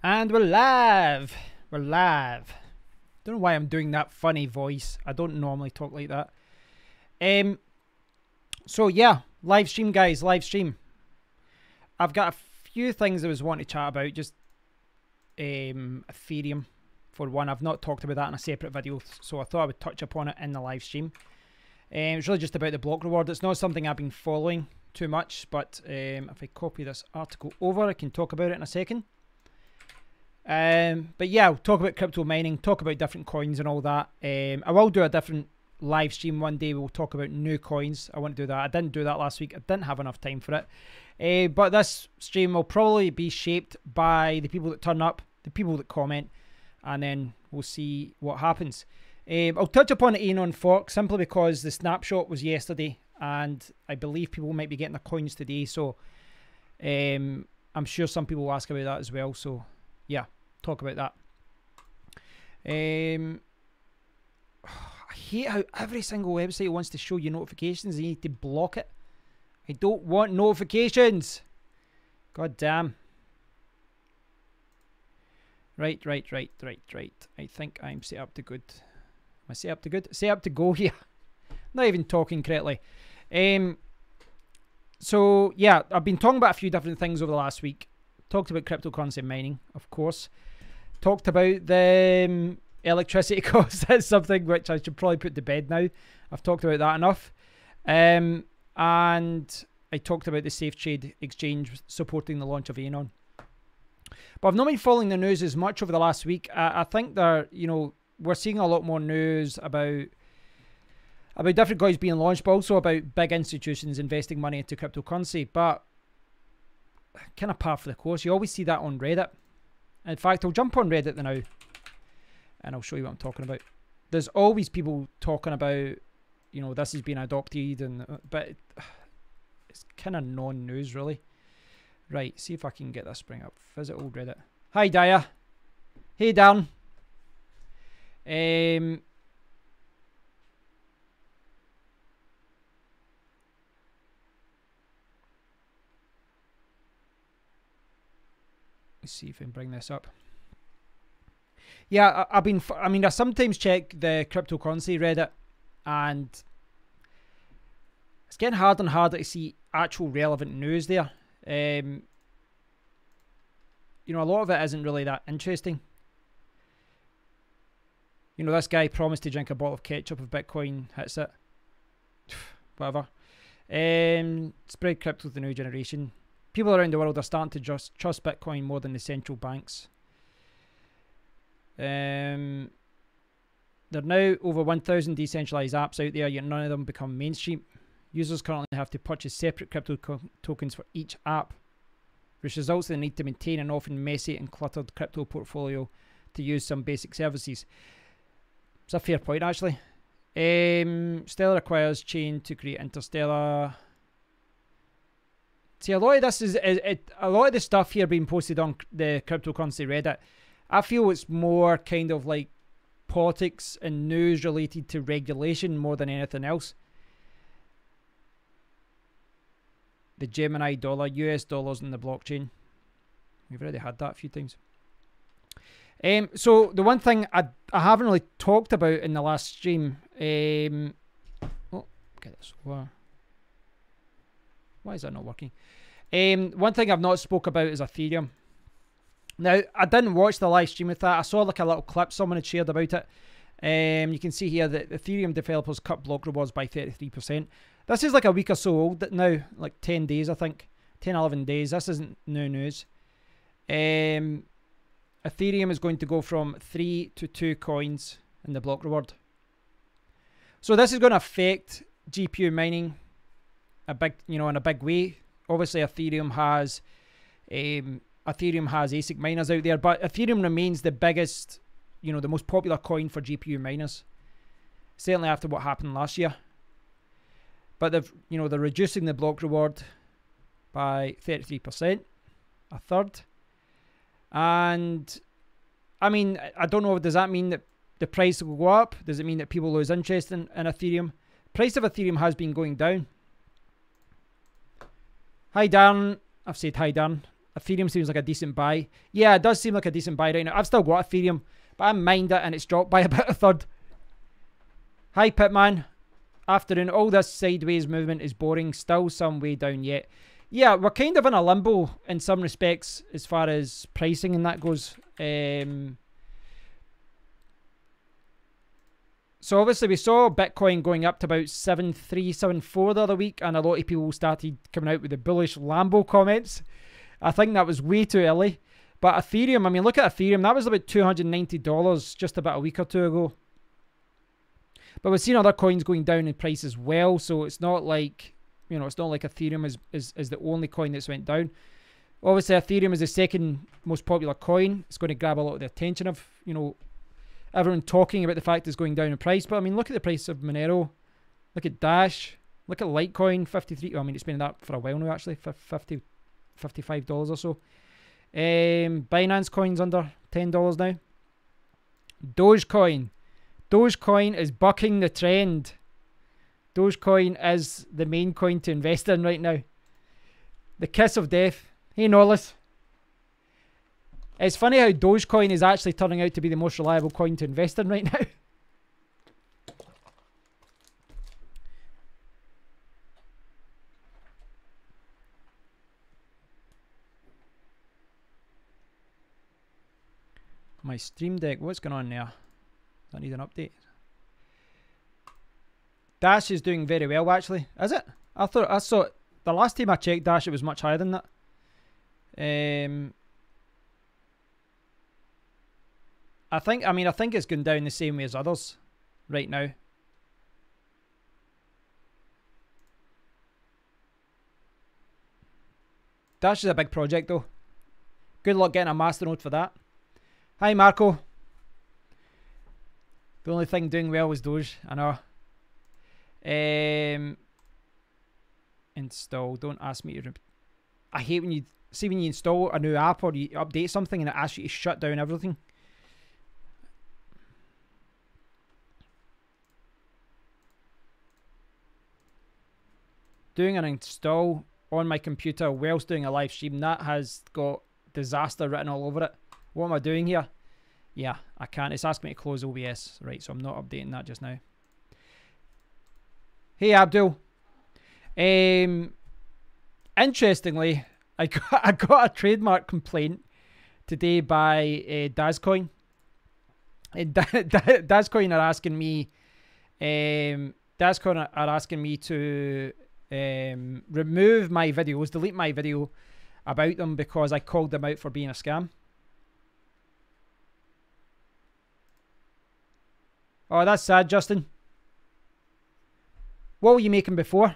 And we're live. We're live. Don't know why I'm doing that funny voice. I don't normally talk like that. So yeah, live stream, guys. Live stream. I've got a few things I was wanting to chat about. Just Ethereum for one. I've not talked about that in a separate video, so I thought I would touch upon it in the live stream. It's really just about the block reward. It's not something I've been following too much, but if I copy this article over, I can talk about it in a second. But yeah, I'll talk about crypto mining, talk about different coins and all that. I will do a different live stream one day. We'll talk about new coins. I want to do that. I didn't do that last week. I didn't have enough time for it. But this stream will probably be shaped by the people that turn up, the people that comment, and then we'll see what happens. I'll touch upon the Anon fork simply because the snapshot was yesterday, and I believe people might be getting their coins today. So I'm sure some people will ask about that as well. So yeah, talk about that. I hate how every single website wants to show you notifications. You need to block it. I don't want notifications. God damn. Right. I think I'm set up to good. Am I set up to good? Set up to go here. Not even talking correctly. So yeah, I've been talking about a few different things over the last week. Talked about cryptocurrency mining, of course. Talked about the electricity costs. That's something which I should probably put to bed now. I've talked about that enough. And I talked about the Safe Trade exchange supporting the launch of Anon. But I've not been following the news as much over the last week. I think that, you know, we're seeing a lot more news about different coins being launched, but also about big institutions investing money into cryptocurrency. But kind of par for the course. You always see that on Reddit. In fact, I'll jump on Reddit now and I'll show you what I'm talking about. There's always people talking about, you know, this has been adopted, but it's kind of non-news really. Right, see if I can get this bring up. Visit old Reddit. Hi Daya. Hey Darren. Let's see if I can bring this up. Yeah, I sometimes check the cryptocurrency Reddit, and it's getting harder and harder to see actual relevant news there. You know, a lot of it isn't really that interesting. You know, this guy promised to drink a bottle of ketchup if Bitcoin hits it. Whatever. Spread crypto to the new generation. People around the world are starting to just trust Bitcoin more than the central banks. There are now over 1,000 decentralized apps out there, yet none of them become mainstream. Users currently have to purchase separate crypto tokens for each app, which results in the need to maintain an often messy and cluttered crypto portfolio to use some basic services. It's a fair point, actually. Stellar requires chain to create Interstellar. See, a lot of this a lot of the stuff here being posted on the cryptocurrency Reddit, I feel it's more kind of like politics and news related to regulation more than anything else. The Gemini dollar, US dollars in the blockchain. We've already had that a few times. So the one thing I haven't really talked about in the last stream. Oh, get this over. Why is that not working? One thing I've not spoke about is Ethereum. Now, I didn't watch the live stream with that. I saw like a little clip someone had shared about it. You can see here that Ethereum developers cut block rewards by 33%. This is like a week or so old now, like 10 days, I think. 10, 11 days. This isn't new news. Ethereum is going to go from 3 to 2 coins in the block reward. So this is going to affect GPU mining in a big way. Obviously, Ethereum has ASIC miners out there, but Ethereum remains the biggest, you know, the most popular coin for GPU miners. Certainly after what happened last year. But they're reducing the block reward by 33%, a third. And I mean, I don't know, does that mean that the price will go up? Does it mean that people lose interest in Ethereum? Price of Ethereum has been going down. Hi Darren. I've said hi Darren. Ethereum seems like a decent buy. Yeah, it does seem like a decent buy right now. I've still got Ethereum, but I mined it and it's dropped by about a third. Hi, Pitman. Afternoon. All this sideways movement is boring. Still some way down yet. Yeah, we're kind of in a limbo in some respects as far as pricing and that goes. So obviously we saw Bitcoin going up to about 7.3, 7.4 the other week, and a lot of people started coming out with the bullish Lambo comments. I think that was way too early. But Ethereum, I mean, look at Ethereum. That was about $290 just about a week or two ago. But we've seen other coins going down in price as well, so it's not like, you know, it's not like Ethereum is the only coin that's went down. Obviously, Ethereum is the second most popular coin. It's going to grab a lot of the attention of, you know, everyone talking about the fact it's going down in price. But I mean, look at the price of Monero. Look at Dash. Look at Litecoin, 53. Well, I mean, it's been in that for a while now, actually, for $55 or so. Binance coin's under $10 now. Dogecoin. Dogecoin is bucking the trend. Dogecoin is the main coin to invest in right now. The kiss of death. Hey, Nollis. It's funny how Dogecoin is actually turning out to be the most reliable coin to invest in right now. My Stream Deck, what's going on there? I need an update. Dash is doing very well, actually. Is it? I saw the last time I checked Dash, it was much higher than that. I think it's going down the same way as others right now. Dash is a big project though. Good luck getting a masternode for that. Hi Marco. The only thing doing well was Doge, I know. Install. Don't ask me to. I hate when you see when you install a new app or you update something and it asks you to shut down everything. Doing an install on my computer whilst doing a live stream, that has got disaster written all over it. What am I doing here? Yeah, I can't. It's asking me to close OBS. Right, so I'm not updating that just now. Hey, Abdul. Interestingly, I got a trademark complaint today by Dazcoin. Dazcoin are asking me. Dazcoin are asking me to remove my videos, delete my video about them because I called them out for being a scam. Oh, that's sad, Justin. What were you making before?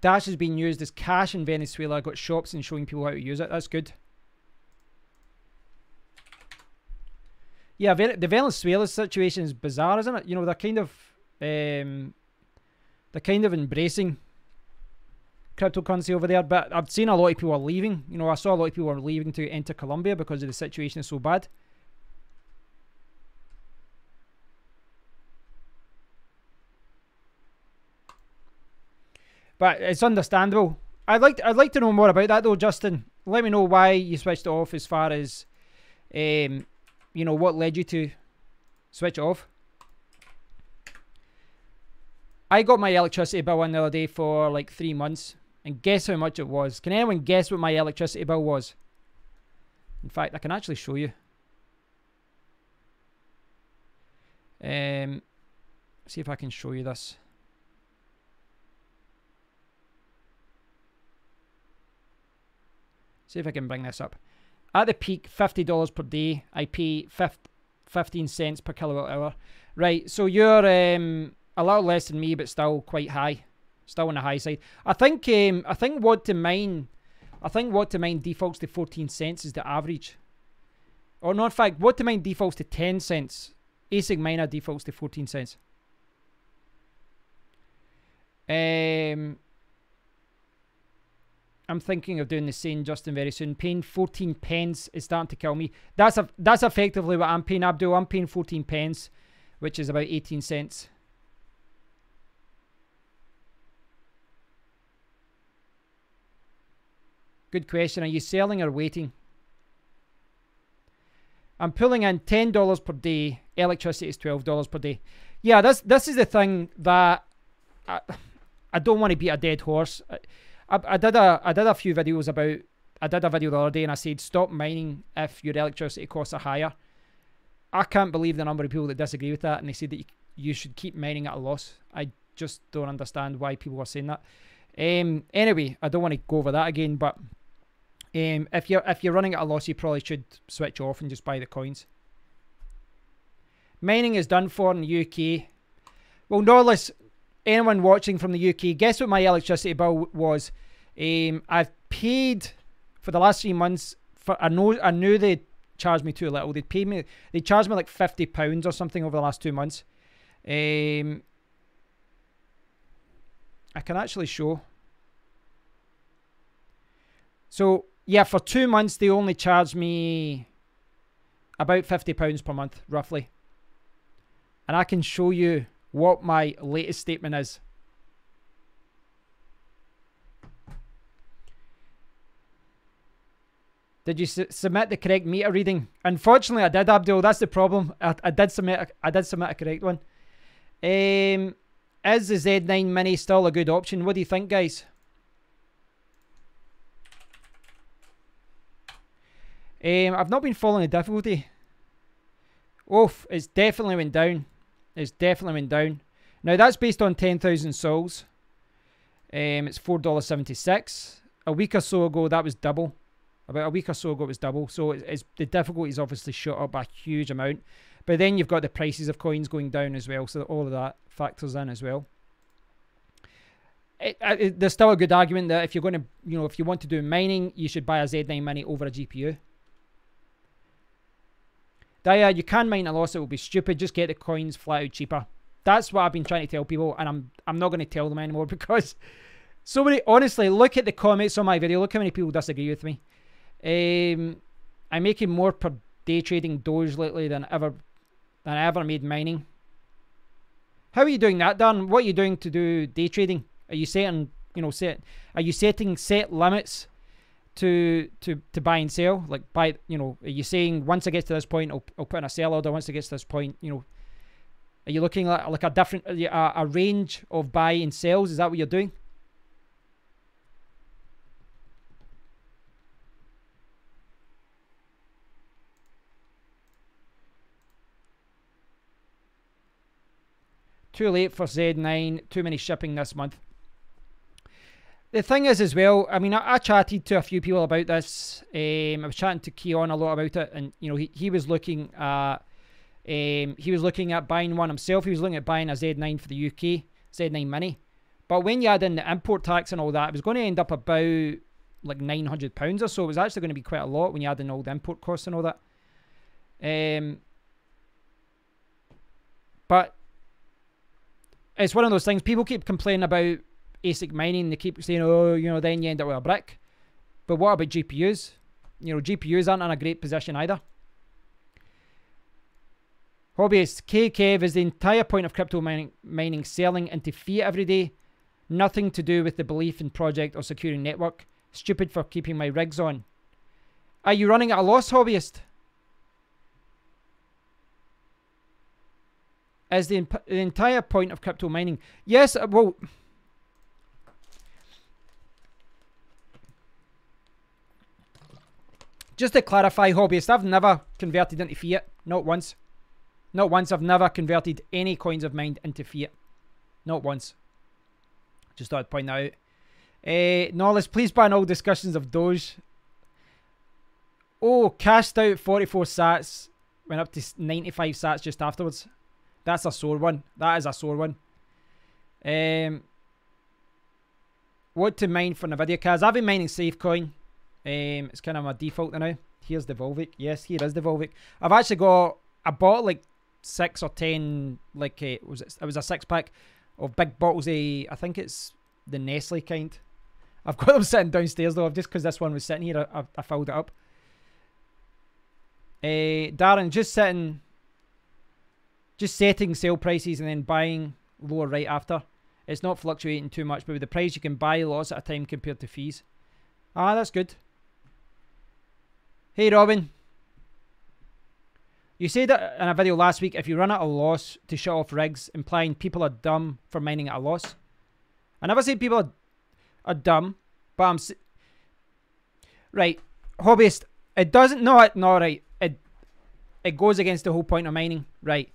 Dash has been used as cash in Venezuela. I got shops and showing people how to use it. That's good. Yeah, the Venezuela situation is bizarre, isn't it? You know, they're kind of embracing cryptocurrency over there, but I've seen a lot of people are leaving. You know, I saw a lot of people are leaving to enter Colombia because of the situation is so bad. But it's understandable. I'd like to know more about that though, Justin. Let me know why you switched it off, as far as you know, what led you to switch it off. I got my electricity bill in the other day for like 3 months, and guess how much it was? Can anyone guess what my electricity bill was? In fact, I can actually show you. See if I can show you this. See if I can bring this up. At the peak, $50 per day. I pay 15 cents per kilowatt hour. Right, so you're a little less than me, but still quite high. Still on the high side. I think what to mine defaults to 14 cents is the average. Or no, in fact, what to mine defaults to 10 cents. ASIC miner defaults to 14 cents. I'm thinking of doing the same, Justin, very soon. Paying 14 pence is starting to kill me. That's effectively what I'm paying, Abdul. I'm paying 14 pence, which is about 18 cents. Good question. Are you selling or waiting? I'm pulling in $10 per day. Electricity is $12 per day. Yeah, this is the thing that I don't want to beat a dead horse. I did a few videos about. I did a video the other day and I said stop mining if your electricity costs are higher. I can't believe the number of people that disagree with that, and they said that you should keep mining at a loss. I just don't understand why people are saying that. Anyway, I don't want to go over that again, but if you're running at a loss, you probably should switch off and just buy the coins. Mining is done for in the UK. Well, Norlis, anyone watching from the UK, guess what my electricity bill was? I've paid for the last 3 months. I knew they charged me too little. They charged me like £50 or something over the last 2 months. I can actually show. So yeah, for 2 months they only charged me about £50 per month, roughly. And I can show you what my latest statement is. Did you submit the correct meter reading? Unfortunately, I did, Abdul. That's the problem. I did submit a correct one. Is the Z9 Mini still a good option? What do you think, guys? I've not been following the difficulty. Oof, it's definitely went down. It's definitely went down. Now that's based on 10,000 souls. It's $4.76. A week or so ago, that was double. About a week or so ago, it was double. So the difficulty's obviously shot up a huge amount. But then you've got the prices of coins going down as well. So all of that factors in as well. There's still a good argument that if you're going to, if you want to do mining, you should buy a Z9 Mini over a GPU. Daya, you can mine a loss. It will be stupid. Just get the coins flat out cheaper. That's what I've been trying to tell people, and I'm not going to tell them anymore because so many. Honestly, look at the comments on my video. Look how many people disagree with me. I'm making more per day trading Doge lately than I ever made mining. How are you doing that, Dan? What are you doing to do day trading? Are you setting, are you setting set limits to buy and sell? Like are you saying once I get to this point, I'll put in a sell order. Once I get to this point, are you looking at like a different a range of buy and sells? Is that what you're doing? Too late for Z9. Too many shipping this month. The thing is as well, I mean, I chatted to a few people about this. I was chatting to Keon a lot about it, and he was looking at buying one himself. He was looking at buying a Z9 for the UK, Z9 Mini. But when you add in the import tax and all that, it was going to end up about like £900 or so. It was actually going to be quite a lot when you add in all the import costs and all that. But it's one of those things. People keep complaining about ASIC mining. They keep saying, oh, then you end up with a brick. But what about GPUs? GPUs aren't in a great position either. Hobbyist, Kev, is the entire point of crypto mining selling into fiat every day? Nothing to do with the belief in project or securing network. Stupid for keeping my rigs on. Are you running at a loss, Hobbyist? Is the entire point of crypto mining? Yes, well, just to clarify, Hobbyist, I've never converted into fiat. Not once. Not once. I've never converted any coins I've mined into fiat. Not once. Just thought I'd point that out. Norlis, please ban all discussions of Doge. Oh, cashed out 44 sats. Went up to 95 sats just afterwards. That's a sore one. That is a sore one. What to mine for NVIDIA cards? I've been mining SafeCoin. It's kind of my default now. Here's the Volvic. Yes, here is the Volvic. I bought like 6 or 10, like it was a 6-pack of big bottles of, I think it's the Nestle kind. I've got them sitting downstairs though, just because this one was sitting here, I filled it up. Darren, just setting sale prices and then buying lower right after. It's not fluctuating too much, but with the price you can buy lots at a time compared to fees. Ah, that's good. Hey, Robin. You said that in a video last week, if you run at a loss to shut off rigs, implying people are dumb for mining at a loss. I never said people are dumb, but I'm... Right, hobbyist, it doesn't... No, right. It goes against the whole point of mining. Right.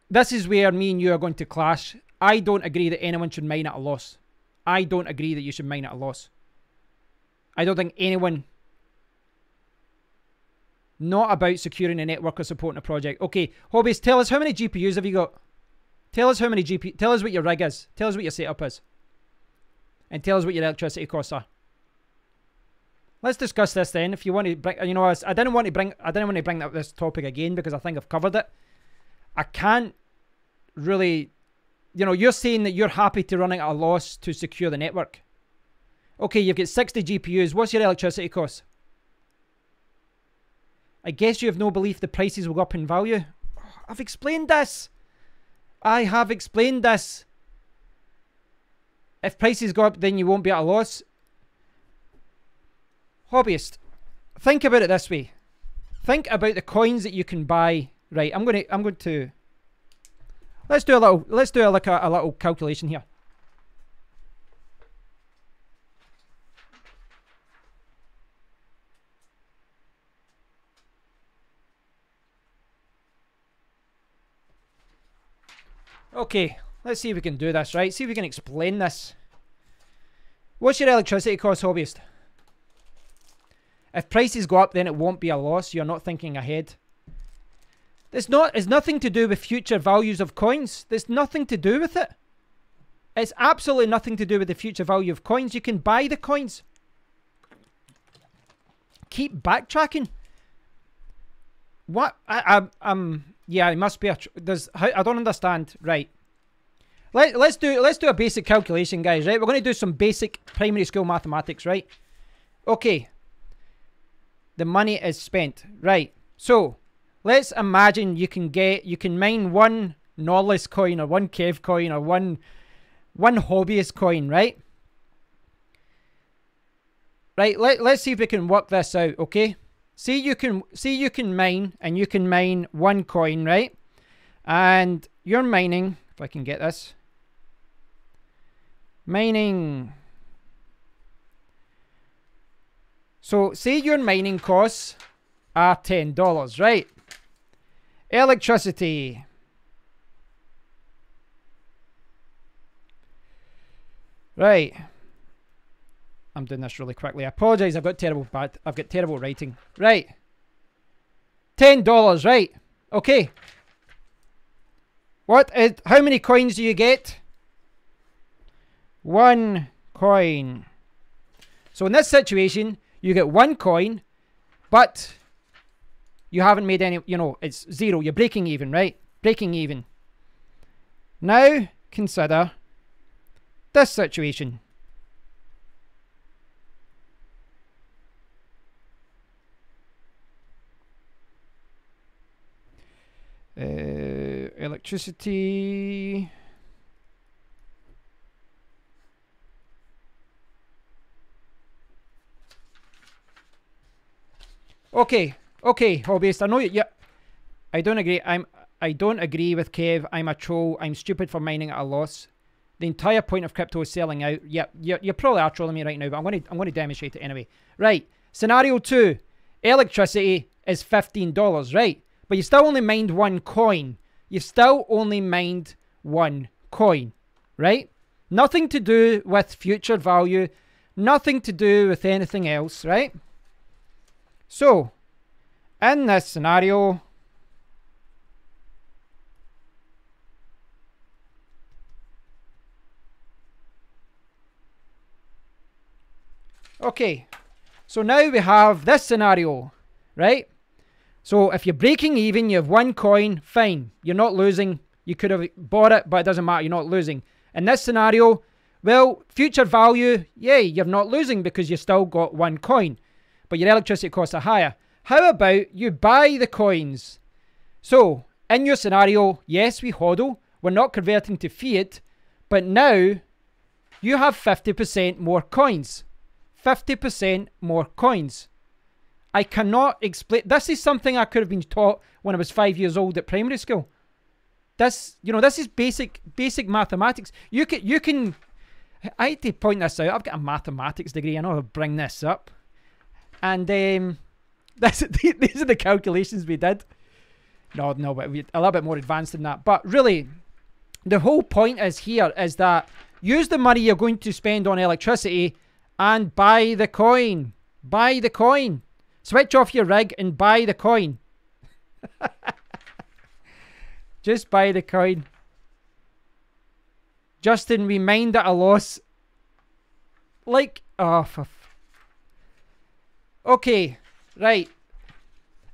This is where me and you are going to clash. I don't agree that anyone should mine at a loss. I don't agree that you should mine at a loss. I don't think anyone... Not about securing a network or supporting a project. Okay, hobbies, tell us how many GPUs have you got? Tell us how many GPUs... Tell us what your rig is. Tell us what your setup is. And tell us what your electricity costs are. Let's discuss this then. If you want to bring... You know, I didn't want to bring up this topic again because I think I've covered it. I can't really... You know, you're saying that you're happy to run it at a loss to secure the network. Okay, you've got 60 GPUs. What's your electricity cost? I guess you have no belief the prices will go up in value. I've explained this. I have explained this. If prices go up, then you won't be at a loss. Hobbyist, think about it this way. Think about the coins that you can buy. Right, I'm going to. Let's do a little calculation here. Okay, let's see if we can do this, right? See if we can explain this. What's your electricity cost, hobbyist? If prices go up, then it won't be a loss. You're not thinking ahead. It's nothing to do with future values of coins. There's nothing to do with it. It's absolutely nothing to do with the future value of coins. You can buy the coins. Keep backtracking. What? Yeah, it must be a... I don't understand. Right. Let's do a basic calculation, guys, right? We're going to do some basic primary school mathematics, right? Okay. The money is spent. Right. So, let's imagine you can mine one Norless coin or one Kev coin or one hobbyist coin, right? Right, let's see if we can work this out, okay? See you can mine, and you can mine one coin, right? And you're mining, if I can get this. Mining. So say your mining costs are $10, right? Electricity. Right. I'm doing this really quickly. I apologize. I've got terrible writing. Right. $10, right? Okay. How many coins do you get? One coin. So in this situation, you get one coin, but you haven't made any, it's zero. You're breaking even, right? Breaking even. Now, consider this situation. Electricity. Okay, hobbyist. I know you. Yeah, I don't agree. I don't agree with Kev. I'm a troll. I'm stupid for mining at a loss. The entire point of crypto is selling out. Yeah, you probably are trolling me right now, but I'm going to demonstrate it anyway. Right. Scenario 2. Electricity is $15, right? But you still only mined one coin. You've still only mined one coin, right? Nothing to do with future value. Nothing to do with anything else, right? So, in this scenario, okay, so now we have this scenario, right? So if you're breaking even, you have one coin, fine. You're not losing. You could have bought it, but it doesn't matter. You're not losing. In this scenario, well, future value, yay, you're not losing because you still got one coin. But your electricity costs are higher. How about you buy the coins? So, in your scenario, yes, we hodl. We're not converting to fiat. But now, you have 50% more coins. 50% more coins. I cannot explain. This is something I could have been taught when I was 5 years old at primary school. This, you know, this is basic mathematics. You can. I hate to point this out. I've got a mathematics degree. I know I'll bring this up, and these are the calculations we did. No, but we're a little bit more advanced than that. But really, the whole point is here is that use the money you're going to spend on electricity and buy the coin. Buy the coin. Switch off your rig and buy the coin. Just buy the coin. Justin, we mined at a loss. Like, oh, okay, right.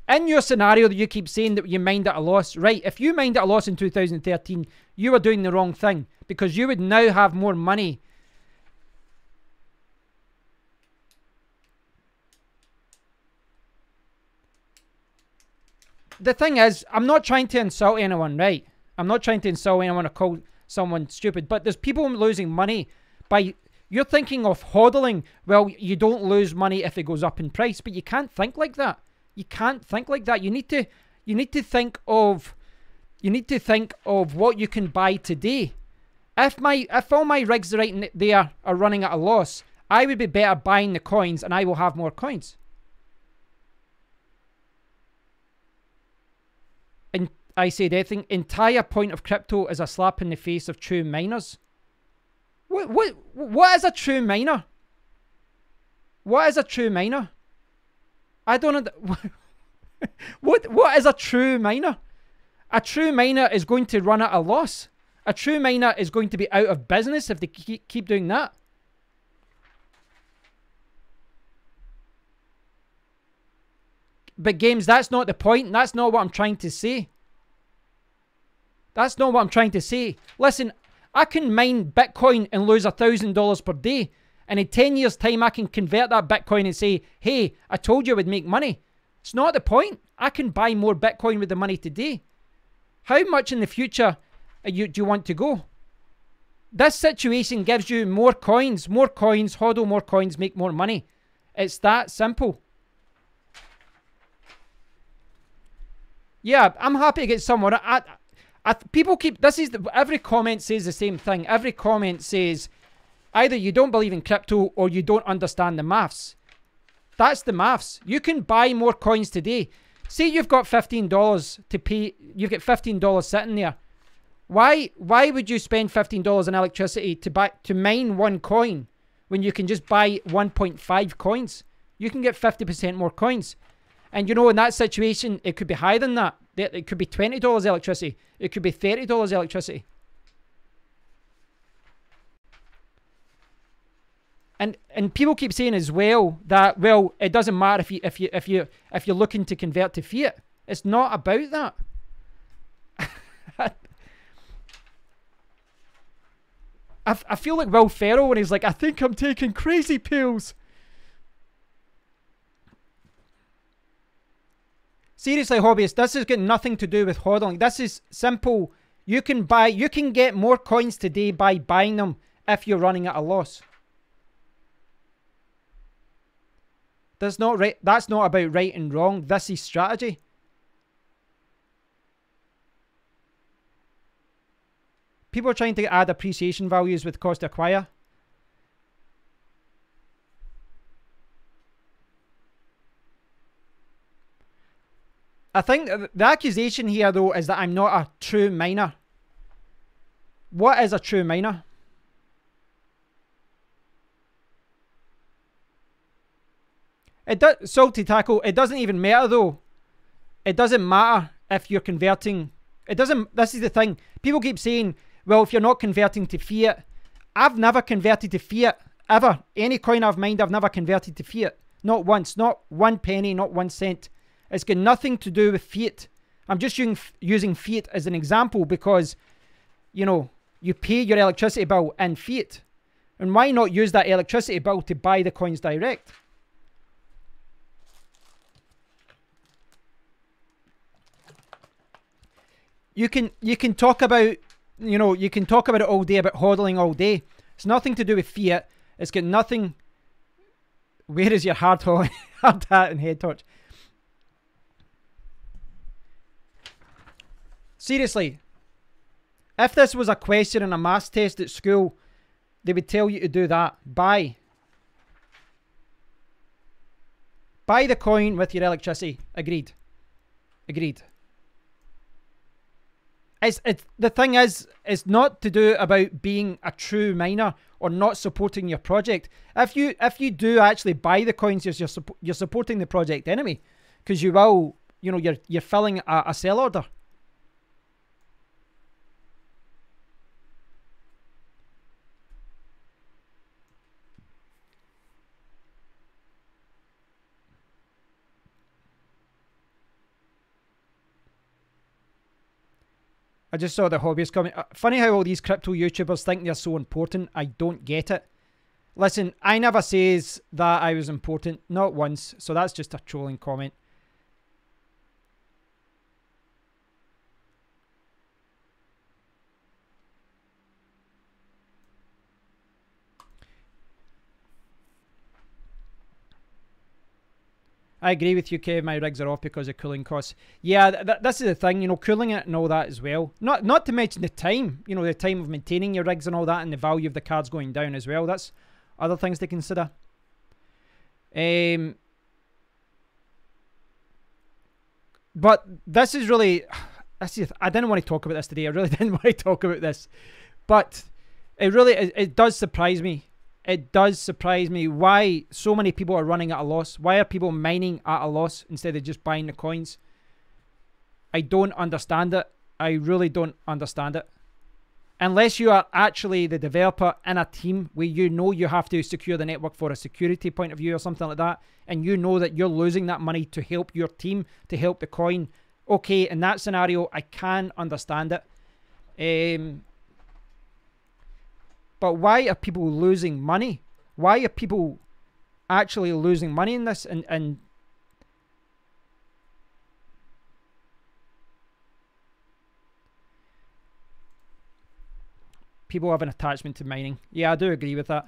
In your scenario that you keep saying that you mined at a loss, right, if you mined at a loss in 2013, you were doing the wrong thing because you would now have more money. The thing is, I'm not trying to insult anyone, right? I'm not trying to insult anyone or call someone stupid, but there's people losing money by... You're thinking of hodling. Well, you don't lose money if it goes up in price, but you can't think like that. You can't think like that. You need to think of what you can buy today. If all my rigs right there are running at a loss, I would be better buying the coins and I will have more coins. And I said anything. Entire point of crypto is a slap in the face of true miners. What is a true miner? What is a true miner? I don't know. What is a true miner? A true miner is going to run at a loss. A true miner is going to be out of business if they keep doing that. But games, that's not the point. That's not what I'm trying to say. That's not what I'm trying to say. Listen, I can mine Bitcoin and lose $1,000 per day. And in 10 years' time, I can convert that Bitcoin and say, hey, I told you I would make money. It's not the point. I can buy more Bitcoin with the money today. How much in the future do you want to go? This situation gives you more coins, hodl more coins, make more money. It's that simple. Yeah, I'm happy to get someone. People keep, every comment says the same thing. Every comment says, either you don't believe in crypto or you don't understand the maths. That's the maths. You can buy more coins today. Say you've got $15 to pay, you've got $15 sitting there. Why would you spend $15 on electricity to mine one coin when you can just buy 1.5 coins? You can get 50% more coins. And you know, in that situation, it could be higher than that. It could be $20 electricity. It could be $30 electricity. And people keep saying as well that, well, it doesn't matter if you're looking to convert to fiat. It's not about that. I feel like Will Ferrell when he's like, I think I'm taking crazy pills. Seriously, hobbyists, this has got nothing to do with hodling. This is simple. You can get more coins today by buying them if you're running at a loss. That's not right. That's not about right and wrong. This is strategy. People are trying to add appreciation values with cost to acquire. I think the accusation here, though, is that I'm not a true miner. What is a true miner? It does, Salty Tackle, it doesn't even matter, though. It doesn't matter if you're converting. It doesn't, this is the thing. People keep saying, well, if you're not converting to fiat. I've never converted to fiat, ever. Any coin I've mined, I've never converted to fiat. Not once, not 1 penny, not 1 cent. It's got nothing to do with fiat. I'm just using fiat as an example because, you know, you pay your electricity bill in fiat. And why not use that electricity bill to buy the coins direct? You can talk about, you know, you can talk about it all day, about hodling all day. It's nothing to do with fiat. It's got nothing. Where is your hard hat and head torch? Seriously, if this was a question in a maths test at school, they would tell you to do that. Buy the coin with your electricity. Agreed. Agreed. The thing is, it's not to do about being a true miner or not supporting your project. If you do actually buy the coins, you're supporting the project anyway, because you will, you know, you're filling a sell order. I just saw the hobbyist comment. Funny how all these crypto YouTubers think they're so important. I don't get it. Listen, I never says that I was important. Not once. So that's just a trolling comment. I agree with you, Kev. My rigs are off because of cooling costs. Yeah, this is the thing, you know, cooling it and all that as well. Not to mention the time, you know, the time of maintaining your rigs and all that, and the value of the cards going down as well. That's other things to consider. But this is really, I didn't want to talk about this today. I really didn't want to talk about this, but it does surprise me. It does surprise me why so many people are running at a loss. Why are people mining at a loss instead of just buying the coins? I don't understand it. I really don't understand it. Unless you are actually the developer in a team where you know you have to secure the network for a security point of view or something like that, and you know that you're losing that money to help your team, to help the coin. Okay, in that scenario, I can understand it. But why are people losing money? Why are people actually losing money in this? And people have an attachment to mining. Yeah, I do agree with that.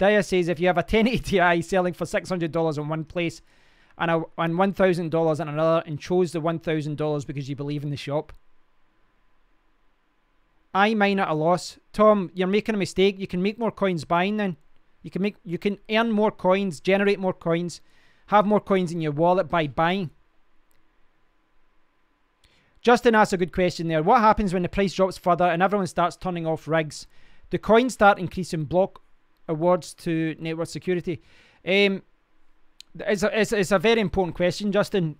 Daya says if you have a 1080 Ti selling for $600 in one place and $1,000 in another, and chose the $1,000 because you believe in the shop. I mine at a loss. Tom, you're making a mistake. You can make more coins buying then. You can earn more coins, generate more coins, have more coins in your wallet by buying. Justin asked a good question there. What happens when the price drops further and everyone starts turning off rigs? Do coins start increasing block awards to network security? It's a very important question, Justin.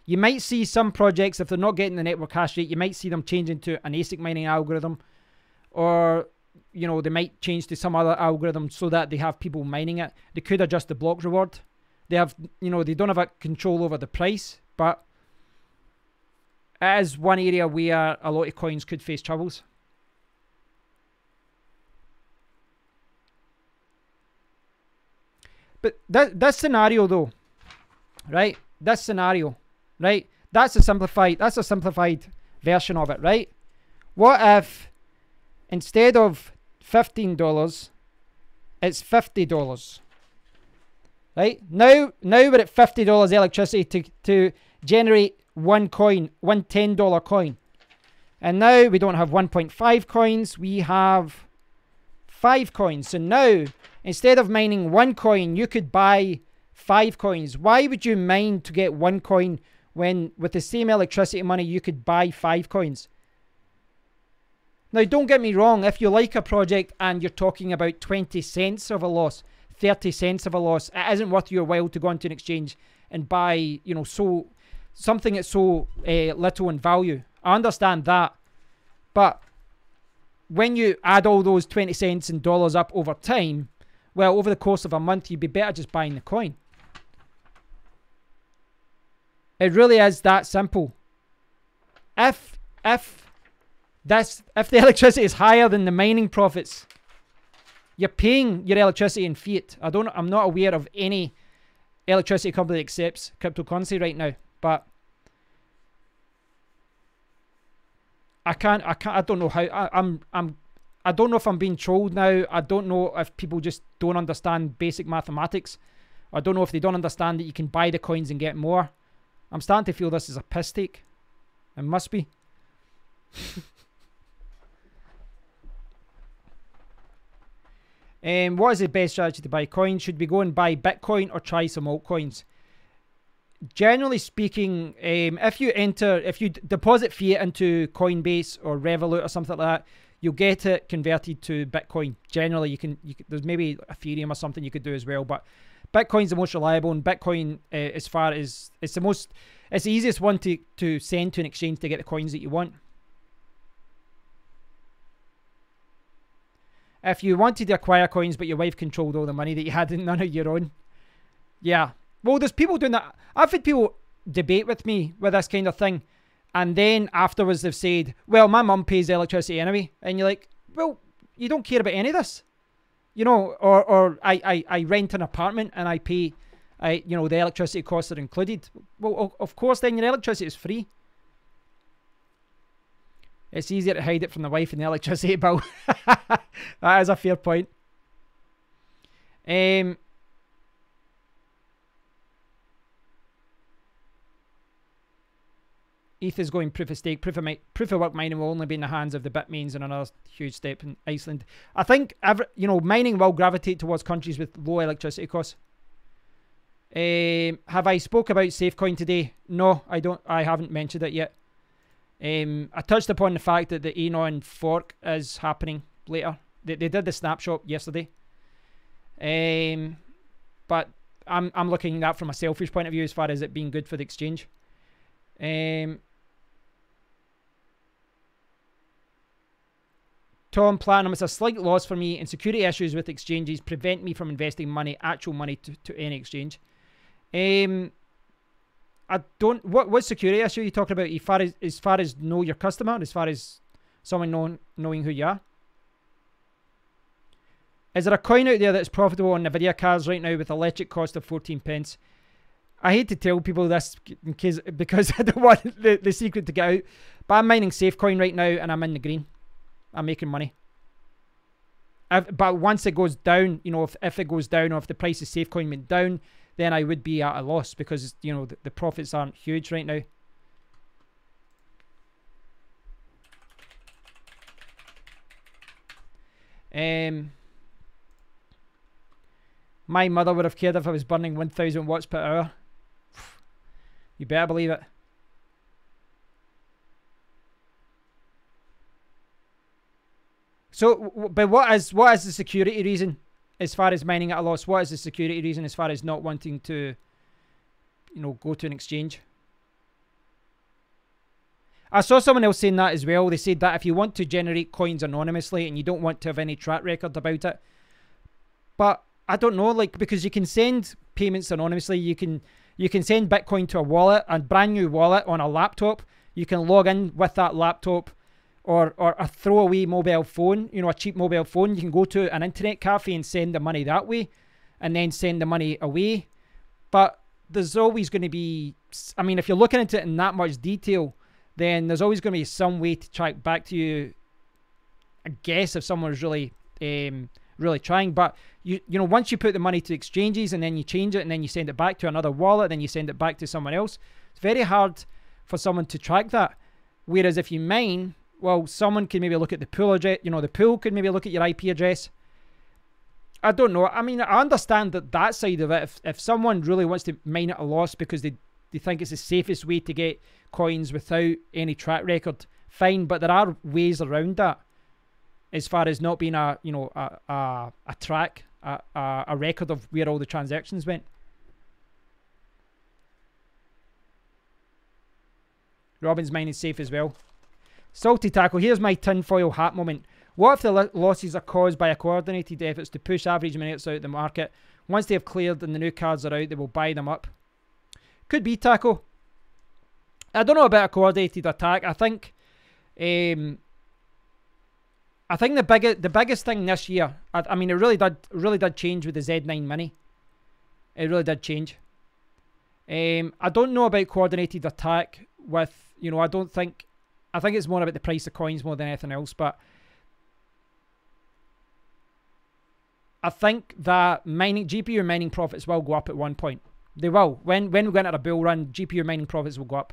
You might see some projects, if they're not getting the network hash rate, you might see them changing to an ASIC mining algorithm, or, you know, they might change to some other algorithm so that they have people mining it. They could adjust the block reward. They have, you know, they don't have a control over the price, but it is one area where a lot of coins could face troubles. But this scenario though, right? This scenario, right? That's a simplified version of it, right? What if instead of $15, it's $50? Right? Now we're at $50 electricity to generate one coin, one $10 coin. And now we don't have 1.5 coins, we have 5 coins. So now, instead of mining one coin, you could buy 5 coins. Why would you mine to get one coin when with the same electricity money you could buy 5 coins? Now, don't get me wrong, if you like a project and you're talking about 20 cents of a loss, 30 cents of a loss, it isn't worth your while to go onto an exchange and buy, you know, something that's so little in value. I understand that. But when you add all those 20 cents and dollars up over time, well, over the course of a month, you'd be better just buying the coin. It really is that simple. If the electricity is higher than the mining profits, you're paying your electricity in fiat. I'm not aware of any electricity company that accepts cryptocurrency right now, but I don't know how. I don't know if I'm being trolled now. I don't know if people just don't understand basic mathematics. I don't know if they don't understand that you can buy the coins and get more. I'm starting to feel this is a piss take. It must be. What is the best strategy to buy coins? Should we go and buy Bitcoin or try some altcoins? Generally speaking, if you deposit fiat into Coinbase or Revolut or something like that, you'll get it converted to Bitcoin. Generally, you can there's maybe Ethereum or something you could do as well, but Bitcoin's the most reliable, and Bitcoin, as far as it's the easiest one to send to an exchange to get the coins that you want. If you wanted to acquire coins, but your wife controlled all the money that you had and none of your own, yeah. Well, there's people doing that. I've had people debate with me with this kind of thing, and then afterwards they've said, well, my mum pays the electricity anyway. And you're like, well, you don't care about any of this. You know, or I rent an apartment and I pay, you know, the electricity costs are included. Well, of course, then your electricity is free. It's easier to hide it from the wife and the electricity bill. That is a fair point. ETH is going proof of stake. Proof of work mining will only be in the hands of the Bitmains, and another huge step in Iceland. I think mining will gravitate towards countries with low electricity costs. Have I spoke about Safecoin today? No, I don't. I haven't mentioned it yet. I touched upon the fact that the Anon fork is happening later. They did the snapshot yesterday. But I'm looking at that from a selfish point of view as far as it being good for the exchange. Tom Platinum, it's a slight loss for me, and security issues with exchanges prevent me from investing money, actual money, to any exchange. I don't. What security issue are you talking about? As far as know your customer, as far as someone knowing who you are. Is there a coin out there that's profitable on Nvidia cards right now with electric cost of 14 pence? I hate to tell people this because I don't want the secret to get out. But I'm mining Safecoin right now and I'm in the green. I'm making money. But once it goes down, you know, if it goes down, or if the price of Safecoin went down, then I would be at a loss because, you know, the profits aren't huge right now. My mother would have cared if I was burning 1,000 watts per hour. You better believe it. So, but what is the security reason as far as mining at a loss? What is the security reason as far as not wanting to, you know, go to an exchange? I saw someone else saying that as well. They said that if you want to generate coins anonymously and you don't want to have any track record about it, but I don't know, like, because you can send payments anonymously. You can send Bitcoin to a wallet, a brand new wallet on a laptop. You can log in with that laptop, or a throwaway mobile phone, you know, a cheap mobile phone. You can go to an internet cafe and send the money that way, and then send the money away. But there's always going to be, I mean, if you're looking into it in that much detail, then there's always going to be some way to track back to you, I guess, if someone's really really trying. But you know, once you put the money to exchanges and then you change it and then you send it back to another wallet, then you send it back to someone else, it's very hard for someone to track that. Whereas if you mine, well, someone can maybe look at the pool address, you know, the pool could maybe look at your IP address. I don't know. I mean, I understand that side of it. If someone really wants to mine at a loss because they think it's the safest way to get coins without any track record, fine. But there are ways around that, as far as not being a, you know, a track, a record of where all the transactions went. Robin's mine is safe as well. Salty Tackle, here's my tinfoil hat moment. What if the losses are caused by a coordinated efforts to push average minutes out of the market? Once they have cleared and the new cards are out, they will buy them up. Could be, Tackle. I don't know about a coordinated attack. I think the biggest thing this year, I mean, it really did change with the Z9 Mini. It really did change. I don't know about coordinated attack with, you know, I think it's more about the price of coins more than anything else. But I think that GPU mining profits will go up at one point. They will. When we go into a bull run, GPU mining profits will go up.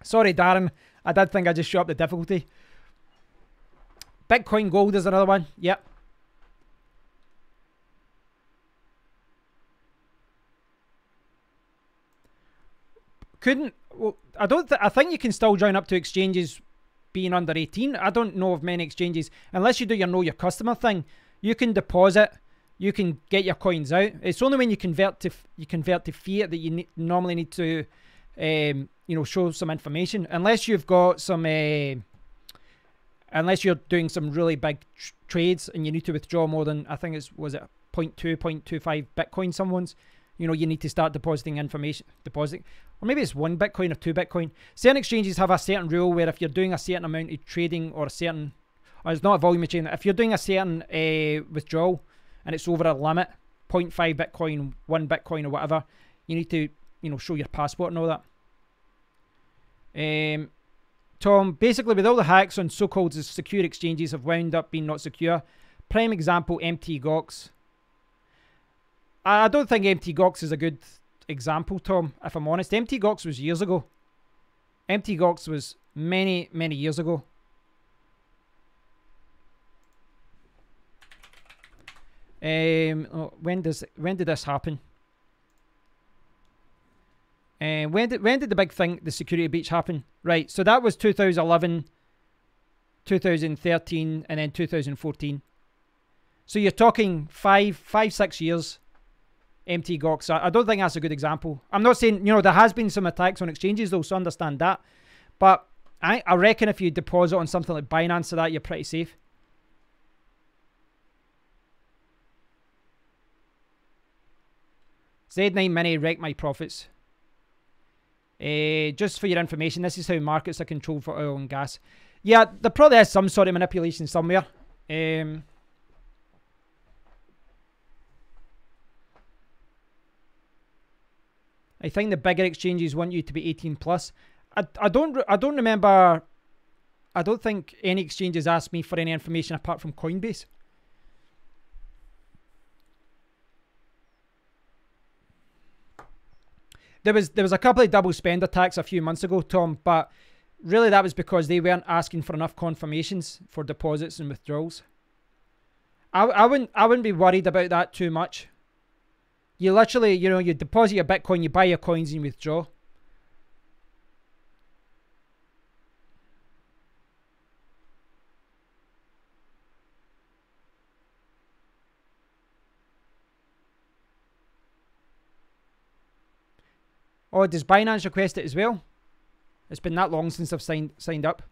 Sorry, Darren. I did think I just shot up the difficulty. Bitcoin Gold is another one. Yep. Well, I think you can still join up to exchanges being under 18. I don't know of many exchanges, unless you do your know your customer thing. You can deposit, you can get your coins out. It's only when you convert to fiat that you normally need to show some information, unless you've got some unless you're doing some really big trades and you need to withdraw more than, I think it's, was it 0.25 Bitcoin someone's, you need to start depositing information, or maybe it's 1 Bitcoin or 2 Bitcoin. Certain exchanges have a certain rule where if you're doing a certain amount of trading or it's not a volume of trading, if you're doing a certain withdrawal and it's over a limit, 0.5 Bitcoin, 1 Bitcoin or whatever, you need to, show your passport and all that. Tom, basically with all the hacks on so-called secure exchanges have wound up being not secure. Prime example, MTGOX. I don't think MTGOX is a good example, Tom, if I'm honest. MTGOX was years ago. MTGOX was many, many years ago. When did this happen? When did the big thing, the security breach, happen? Right, so that was 2011, 2013, and then 2014. So you're talking 6 years. MTGOX. I don't think that's a good example. I'm not saying, there has been some attacks on exchanges though, so understand that. But I reckon if you deposit on something like Binance or that, you're pretty safe. Z9 Mini wrecked my profits. Just for your information, this is how markets are controlled for oil and gas. Yeah, there probably is some sort of manipulation somewhere. I think the bigger exchanges want you to be 18 plus. I don't remember. I don't think any exchanges asked me for any information apart from Coinbase. There was a couple of double spend attacks a few months ago, Tom, but really that was because they weren't asking for enough confirmations for deposits and withdrawals. I wouldn't be worried about that too much. You literally, you deposit your Bitcoin, you buy your coins and you withdraw. Oh, does Binance request it as well? It's been that long since I've signed up.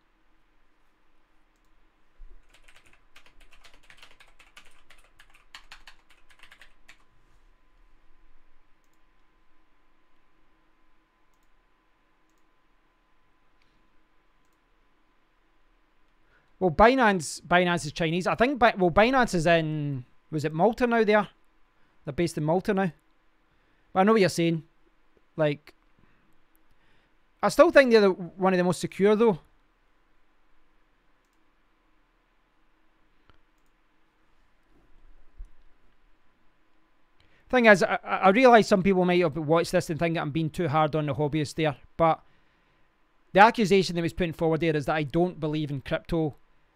Well, Binance is Chinese. I think, Binance is in, was it Malta now there? They're based in Malta now. But I know what you're saying. Like, I still think they're one of the most secure though. Thing is, I realise some people might have watched this and think that I'm being too hard on the hobbyists there, but the accusation that was put forward there is that I don't believe in crypto,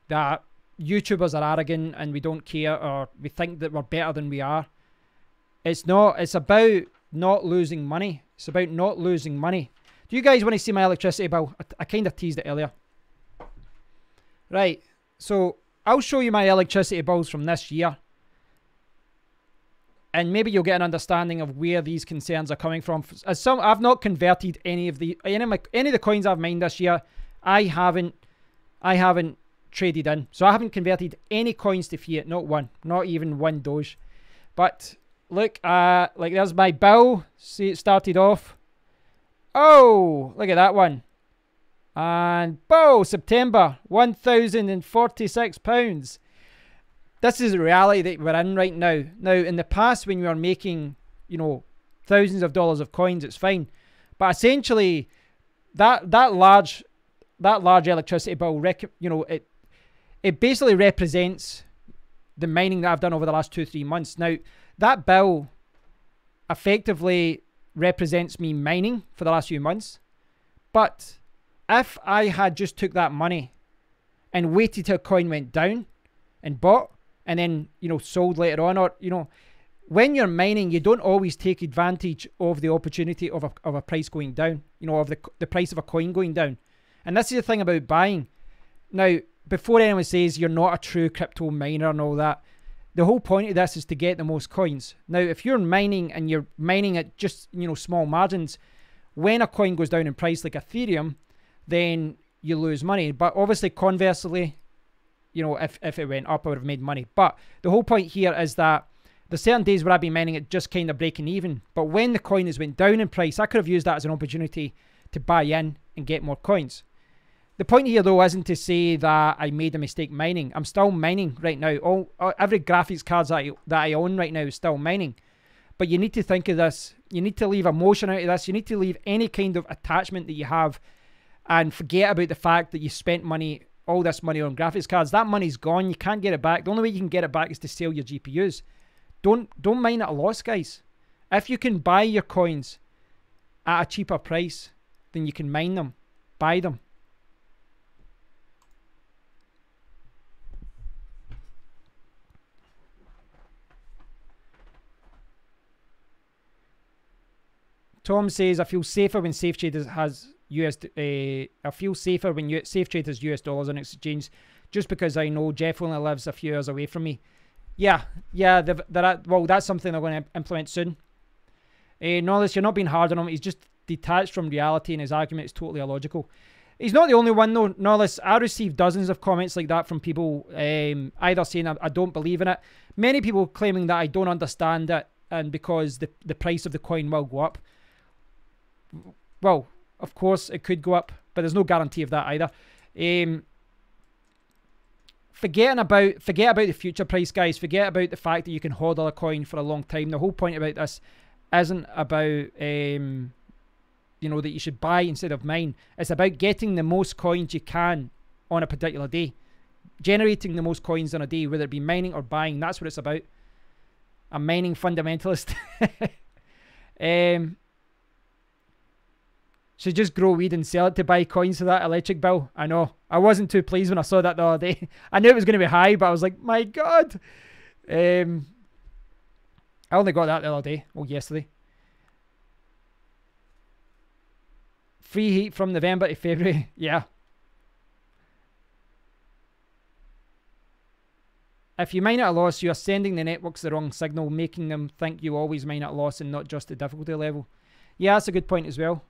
that YouTubers are arrogant and we don't care, or we think that we're better than we are. It's not. It's about not losing money. It's about not losing money. Do you guys want to see my electricity bill? I kind of teased it earlier. Right. So I'll show you my electricity bills from this year. And maybe you'll get an understanding of where these concerns are coming from. I've not converted any of the coins I've mined this year. I haven't traded in. So I haven't converted any coins to fiat. Not one. Not even one Doge. But look, like there's my bill. See, it started off. Oh, look at that one. And boom, September, £1,046. This is the reality that we're in right now. Now, in the past, when you were making, thousands of dollars of coins, it's fine. But essentially, that large electricity bill, it basically represents the mining that I've done over the last 2-3 months. Now, that bill effectively represents me mining for the last few months. But if I had just took that money and waited till a coin went down and bought and then, you know, sold later on, or, you know, when you're mining, you don't always take advantage of the opportunity of a price going down, you know, of the price of a coin going down. And this is the thing about buying. Now, before anyone says you're not a true crypto miner and all that, the whole point of this is to get the most coins. Now, if you're mining and you're mining at just, you know, small margins, when a coin goes down in price like Ethereum, then you lose money. But obviously, conversely, you know, if it went up, I would have made money. But the whole point here is that there's certain days where I've been mining it just kind of breaking even. But when the coin has went down in price, I could have used that as an opportunity to buy in and get more coins. The point here, though, isn't to say that I made a mistake mining. I'm still mining right now. Every graphics card that I own right now is still mining. But you need to think of this. You need to leave emotion out of this. You need to leave any kind of attachment that you have and forget about the fact that you spent money, all this money on graphics cards. That money's gone. You can't get it back. The only way you can get it back is to sell your GPUs. Don't mine at a loss, guys. If you can buy your coins at a cheaper price, then you can mine them. Buy them. Tom says, I feel safer when SafeTrade has I feel safer when SafeTrade has US dollars on exchange, just because I know Jeff only lives a few hours away from me. Yeah, well, that's something they're going to implement soon. Knowledge, you're not being hard on him. He's just detached from reality, and his argument is totally illogical. He's not the only one, though, Knowledge. I received dozens of comments like that from people, either saying I don't believe in it. Many people claiming that I don't understand it, and because the price of the coin will go up. Well, of course, it could go up, but there's no guarantee of that either. Forget about the future price, guys. Forget about the fact that you can hodl a coin for a long time. The whole point about this isn't about you know, that you should buy instead of mine. It's about getting the most coins you can on a particular day, generating the most coins on a day, whether it be mining or buying. That's what it's about. A mining fundamentalist. Should just grow weed and sell it to buy coins for that electric bill. I know. I wasn't too pleased when I saw that the other day. I knew it was going to be high, but I was like, my God. I only got that the other day. Well, yesterday. Free heat from November to February. Yeah. If you mine at a loss, you are sending the networks the wrong signal, making them think you always mine at a loss and not just the difficulty level. Yeah, that's a good point as well.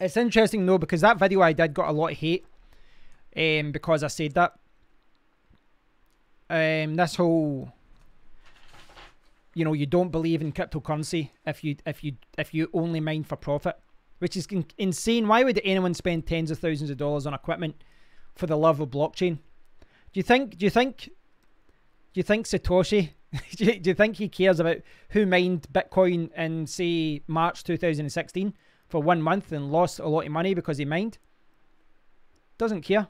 It's interesting though, because that video I did got a lot of hate because I said that. This whole, you know, you don't believe in cryptocurrency if you only mine for profit, which is insane. Why would anyone spend tens of thousands of dollars on equipment for the love of blockchain? Do you think Satoshi do you think he cares about who mined Bitcoin in, say, March 2016 for 1 month and lost a lot of money because he mined? Doesn't care.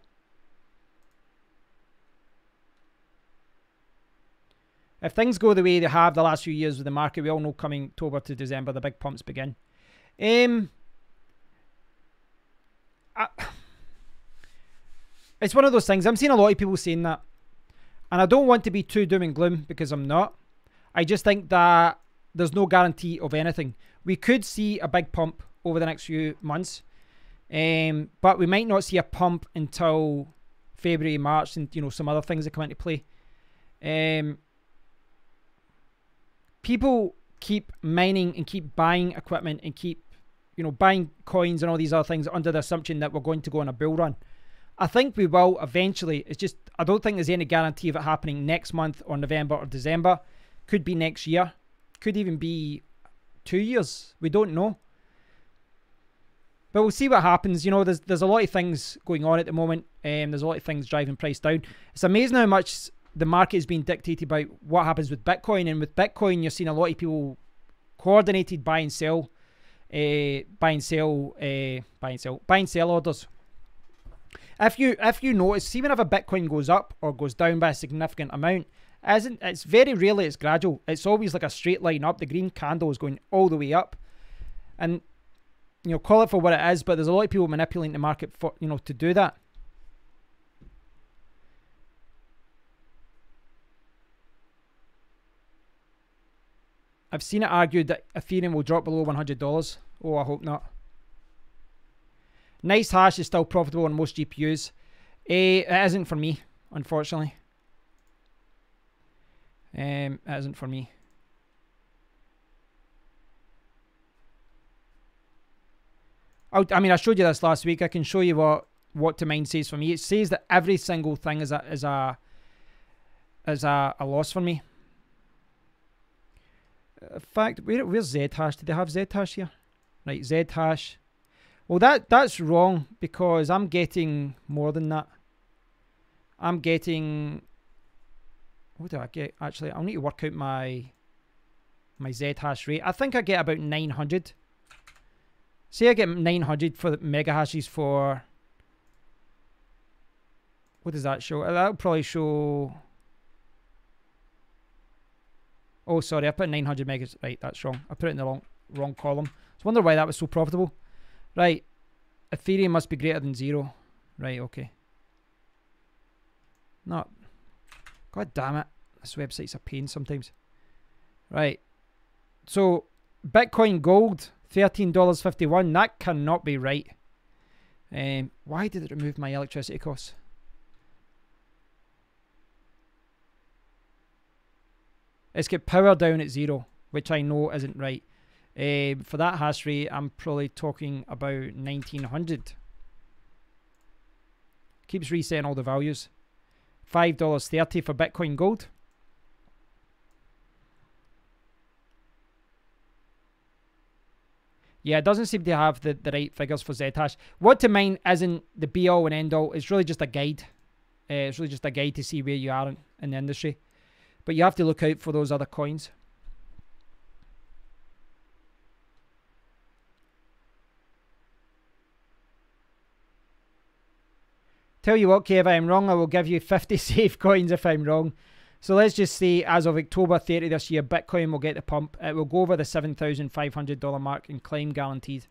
If things go the way they have the last few years with the market, we all know coming October to December, the big pumps begin. It's one of those things. I'm seeing a lot of people saying that. And I don't want to be too doom and gloom because I'm not. I just think that there's no guarantee of anything. We could see a big pump over the next few months. But we might not see a pump until February, March, and, you know, some other things that come into play. People keep mining and keep buying equipment and keep, you know, buying coins and all these other things under the assumption that we're going to go on a bull run. I think we will eventually. It's just, I don't think there's any guarantee of it happening next month or November or December, Could be next year. Could even be 2 years. We don't know. But we'll see what happens. You know, there's a lot of things going on at the moment. There's a lot of things driving price down. It's amazing how much the market is being dictated by what happens with Bitcoin. And with Bitcoin, you're seeing a lot of people coordinated buy and sell orders. If you notice, see whenever Bitcoin goes up or goes down by a significant amount, it's very rarely it's gradual. It's always like a straight line up. The green candle is going all the way up, and you know, call it for what it is. But there's a lot of people manipulating the market for, you know, to do that. I've seen it argued that Ethereum will drop below $100. Oh, I hope not. Nice hash is still profitable on most GPUs. It isn't for me, unfortunately. It isn't for me. I mean, I showed you this last week. I can show you what to mine says for me. It says that every single thing is a loss for me. In fact, where's Zhash? Did they have Zhash here? Right, Zhash. Well, that's wrong because I'm getting more than that. I'm getting... What do I get? Actually, I'll need to work out my Zhash rate. I think I get about 900. Say I get 900 for the mega hashes for... What does that show? That'll probably show... Oh, sorry, I put 900 megas. Right, that's wrong. I put it in the wrong column. I wonder why that was so profitable. Right, Ethereum must be greater than 0. Right, okay. Not. God damn it. This website's a pain sometimes. Right. So, Bitcoin Gold, $13.51. That cannot be right. Why did it remove my electricity costs? It's got power down at 0, which I know isn't right. For that hash rate, I'm probably talking about 1900. Keeps resetting all the values. $5.30 for Bitcoin Gold. Yeah, it doesn't seem to have the right figures for Zhash. What to mine isn't the be all and end all. It's really just a guide. It's really just a guide to see where you are in the industry. But you have to look out for those other coins. Tell you what, Kev, if I'm wrong, I will give you 50 safe coins if I'm wrong. So let's just say as of October 30 this year, Bitcoin will get the pump. It will go over the $7,500 mark and climb guaranteed.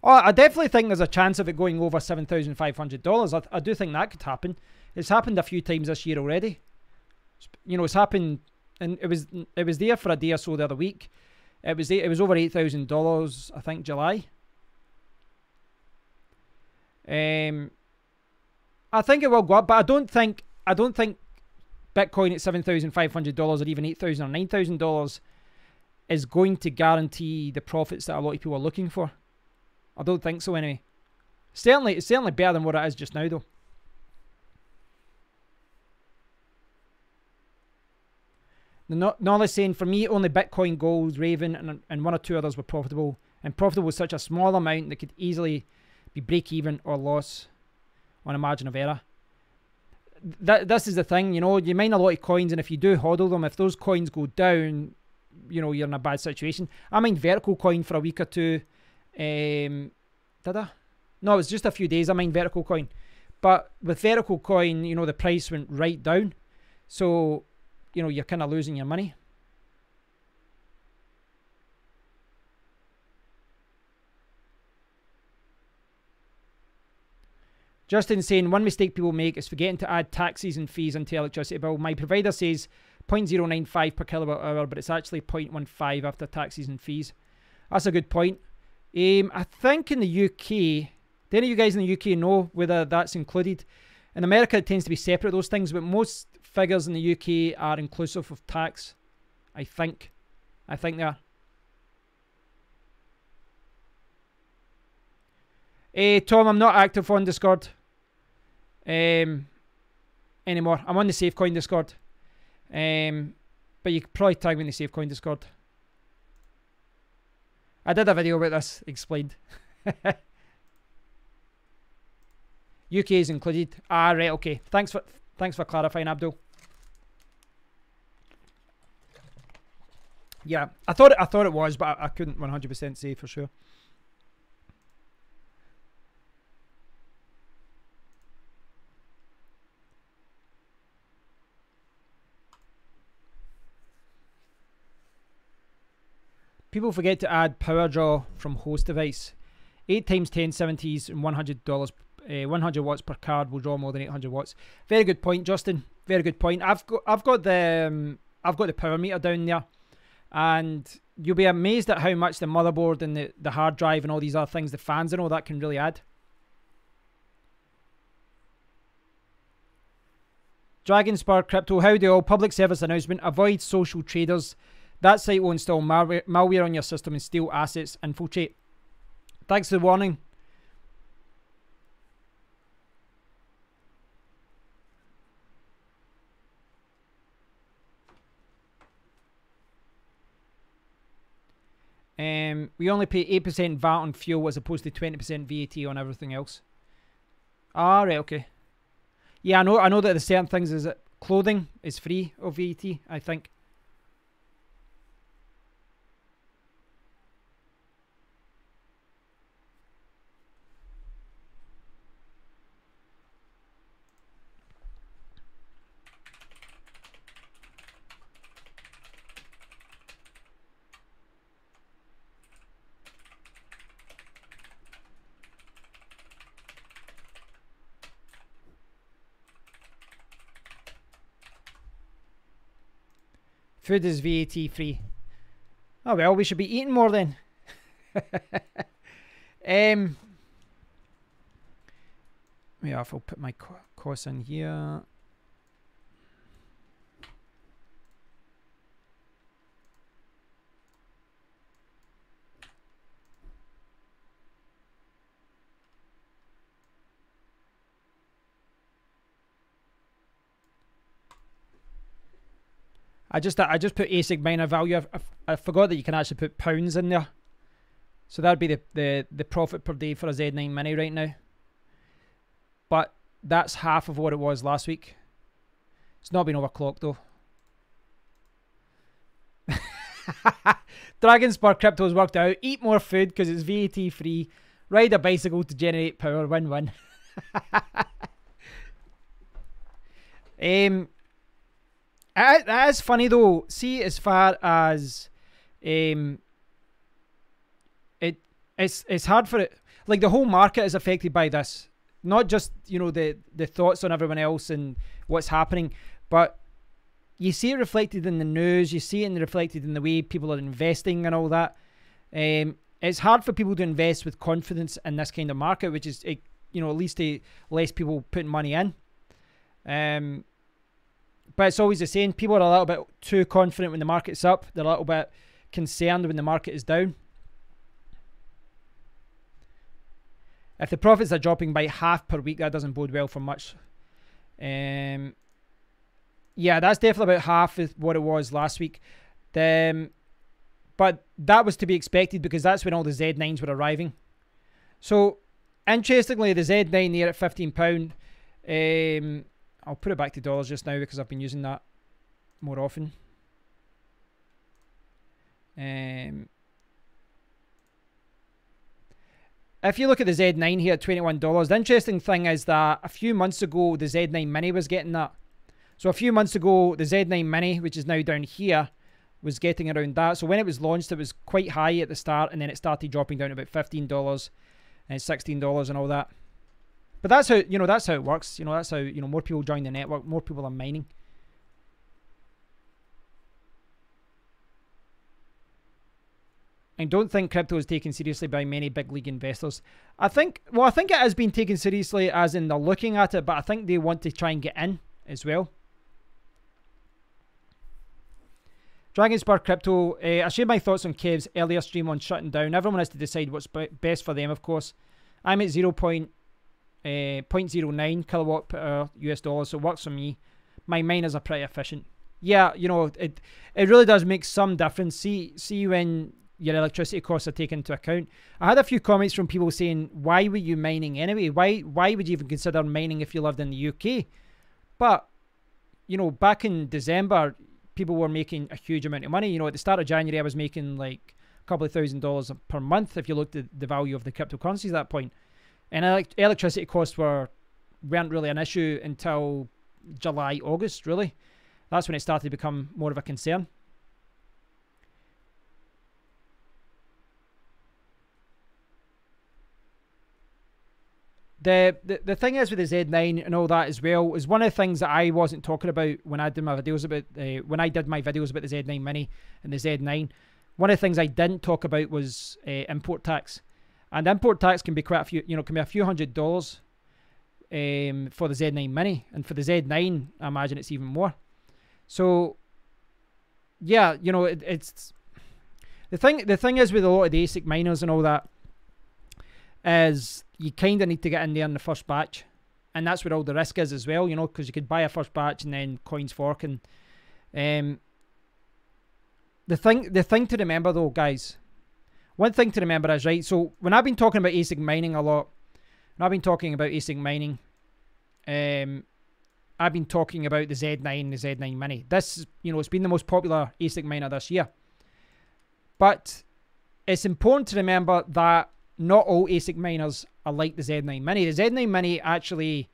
Oh, I definitely think there's a chance of it going over $7,500. I do think that could happen. It's happened a few times this year already. You know, it's happened, and it was there for a day or so the other week. It was over $8,000, I think, July. I think it will go up, but I don't think Bitcoin at $7,500 or even $8,000 or $9,000 is going to guarantee the profits that a lot of people are looking for. I don't think so anyway. It's certainly better than what it is just now though. Knowledge saying, for me, only Bitcoin, Gold, Raven, and one or two others were profitable. And profitable was such a small amount that could easily be break even or loss on a margin of error. This is the thing, you know, you mine a lot of coins, and if you do hodl them, if those coins go down, you know, you're in a bad situation. I mined vertical coin for a week or two. Did I? No, it was just a few days I mined vertical coin. But with vertical coin, you know, the price went right down. So, you know, you're kind of losing your money. Justin saying, one mistake people make is forgetting to add taxes and fees into electricity bill. My provider says 0.095 per kilowatt hour, but it's actually 0.15 after taxes and fees. That's a good point. I think in the UK, do any of you guys in the UK know whether that's included? In America, it tends to be separate, those things, but most figures in the UK are inclusive of tax. I think they are. Tom, I'm not active on Discord anymore. I'm on the Safecoin Discord. But you could probably tag me in the SafeCoin Discord. I did a video about this, explained. UK is included. Ah, right, okay. Thanks for clarifying, Abdul. Yeah, I thought it was, but I couldn't 100% say for sure. People forget to add power draw from host device. 8 times 1070s and $100, 100 watts per card will draw more than 800 watts. Very good point, Justin. Very good point. I've got the power meter down there, and you'll be amazed at how much the motherboard and the hard drive and all these other things, the fans and all that, can really add. Dragonspur Crypto, howdy all. Public service announcement: avoid social traders. That site will install malware on your system and steal assets. Infiltrate. Thanks for the warning. We only pay 8% VAT on fuel as opposed to 20% VAT on everything else. Ah, right, okay. Yeah, I know that there's certain things, is that clothing is free of VAT, I think. Food is VAT free. Oh well, we should be eating more then. Yeah, if I'll put my course in here. I just put ASIC miner value. I forgot that you can actually put pounds in there. So that would be the profit per day for a Z9 Mini right now. But that's half of what it was last week. It's not been overclocked though. Dragonspur Crypto has worked out. Eat more food because it's VAT free. Ride a bicycle to generate power. Win-win. That is funny though. See, as far as it's hard for it. Like the whole market is affected by this. Not just, you know, the thoughts on everyone else and what's happening, but you see it reflected in the news. You see it reflected in the way people are investing and all that. It's hard for people to invest with confidence in this kind of market, which is, you know, at least less people putting money in. But it's always the same. People are a little bit too confident when the market's up. They're a little bit concerned when the market is down. If the profits are dropping by half per week, that doesn't bode well for much. Yeah, that's definitely about half of what it was last week. But that was to be expected because that's when all the Z9s were arriving. So, interestingly, the Z9 there at £15. I'll put it back to dollars just now because I've been using that more often. If you look at the Z9 here at $21, the interesting thing is that a few months ago, the Z9 Mini was getting that. So a few months ago, the Z9 Mini, which is now down here, was getting around that. So when it was launched, it was quite high at the start, and then it started dropping down to about $15 and $16 and all that. But that's how, you know, that's how it works. You know, that's how, you know, more people join the network, more people are mining. And don't think crypto is taken seriously by many big league investors. I think it has been taken seriously as in they're looking at it, but I think they want to try and get in as well. Dragonspur Crypto, I shared my thoughts on Kev's earlier stream on shutting down. Everyone has to decide what's best for them, of course. I'm at 0.09 kilowatt per US dollar, so it works for me. My miners are pretty efficient. yeah, you know, it really does make some difference. See when your electricity costs are taken into account. I had a few comments from people saying, why were you mining anyway? Why would you even consider mining if you lived in the UK? But, you know, back in December, people were making a huge amount of money. You know, at the start of January, I was making like a couple of $1,000s per month if you looked at the value of the cryptocurrencies at that point. And electricity costs weren't really an issue until July, August, really. That's when it started to become more of a concern. The thing is with the Z9 and all that as well is one of the things that I wasn't talking about when I did my videos about the Z9 Mini and the Z9. One of the things I didn't talk about was import tax, and import tax can be quite a few, you know, can be a few $100s for the Z9 Mini, and for the Z9 I imagine it's even more. So yeah, you know, it's the thing is with a lot of the ASIC miners and all that is you kind of need to get in there in the first batch, and that's where all the risk is as well, you know, because you could buy a first batch and then coins fork. And the thing to remember though, guys, one thing to remember is, right, so when I've been talking about ASIC mining a lot, and I've been talking about ASIC mining, I've been talking about the Z9 and the Z9 Mini. This, you know, it's been the most popular ASIC miner this year. But it's important to remember that not all ASIC miners are like the Z9 Mini. The Z9 Mini actually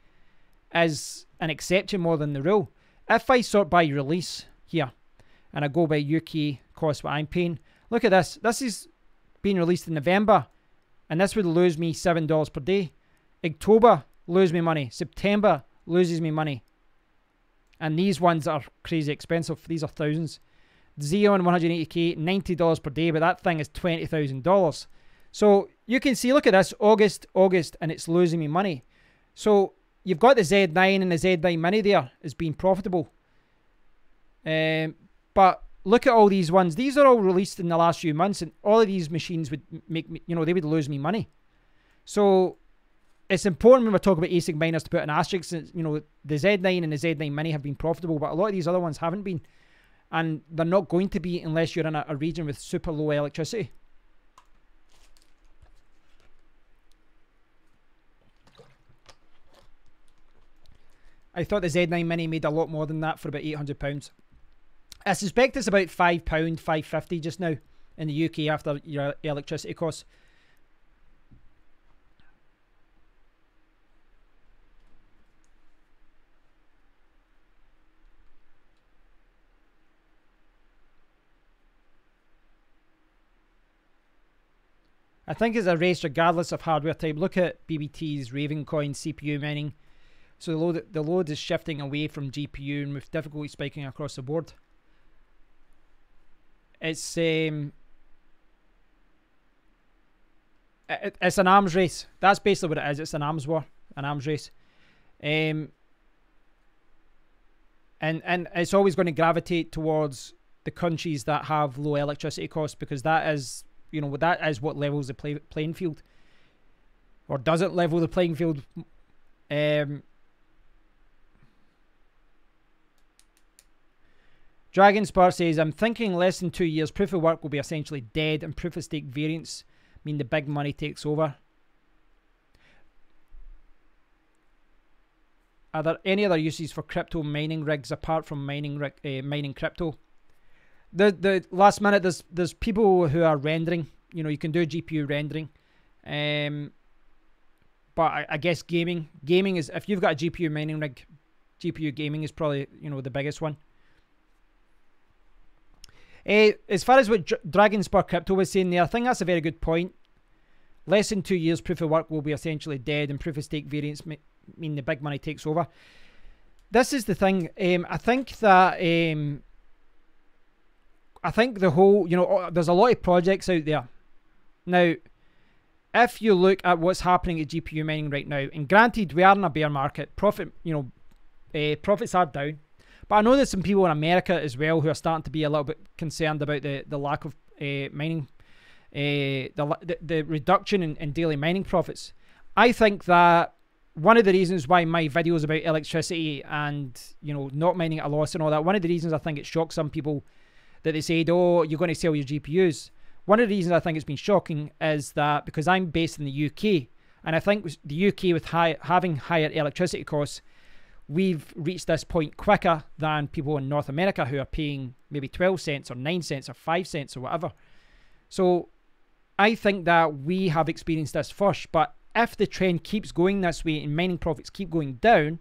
is an exception more than the rule. If I sort by release here, and I go by UK cost what I'm paying, look at this. This is being released in November, and this would lose me $7 per day. October, lose me money. September, loses me money. And these ones are crazy expensive. These are thousands. Xeon 180k, $90 per day, but that thing is $20,000. So you can see, look at this, August, and it's losing me money. So you've got the Z9 and the Z9 Mini there as being profitable. But look at all these ones. These are all released in the last few months, and all of these machines would make me, you know, they would lose me money. So it's important when we're talking about ASIC miners to put an asterisk. You know, the Z9 and the Z9 Mini have been profitable, but a lot of these other ones haven't been. And they're not going to be unless you're in a region with super low electricity. I thought the Z9 Mini made a lot more than that for about £800. I suspect it's about £5, £5.50 just now in the UK after your electricity costs. I think it's a race regardless of hardware type. Look at BBT's Ravencoin CPU mining. So the load is shifting away from GPU and with difficulty spiking across the board. It's an arms race. That's basically what it is. It's an arms war, an arms race. And it's always going to gravitate towards the countries that have low electricity costs, because that is, you know, that is what levels the playing field, or doesn't level the playing field. Dragon Spar says, I'm thinking less than 2 years, proof of work will be essentially dead and proof of stake variants mean the big money takes over. Are there any other uses for crypto mining rigs apart from mining crypto? The last minute, there's people who are rendering. You know, you can do GPU rendering. But I guess gaming is, if you've got a GPU mining rig, GPU gaming is probably, you know, the biggest one. As far as what Dragon Spur Crypto was saying there, I think that's a very good point. Less than 2 years, proof of work will be essentially dead and proof of stake variants mean the big money takes over. This is the thing. I think that I think the whole, you know, there's a lot of projects out there. Now, if you look at what's happening at GPU mining right now, and granted we are in a bear market, profits are down. But I know there's some people in America as well who are starting to be a little bit concerned about the lack of mining, the reduction in daily mining profits. I think that one of the reasons why my videos about electricity and, you know, not mining at a loss and all that, one of the reasons I think it shocks some people that they said, oh, you're going to sell your GPUs. One of the reasons I think it's been shocking is that because I'm based in the UK, and I think the UK with having higher electricity costs, we've reached this point quicker than people in North America who are paying maybe 12 cents or 9 cents or 5 cents or whatever. So I think that we have experienced this first, but if the trend keeps going this way and mining profits keep going down,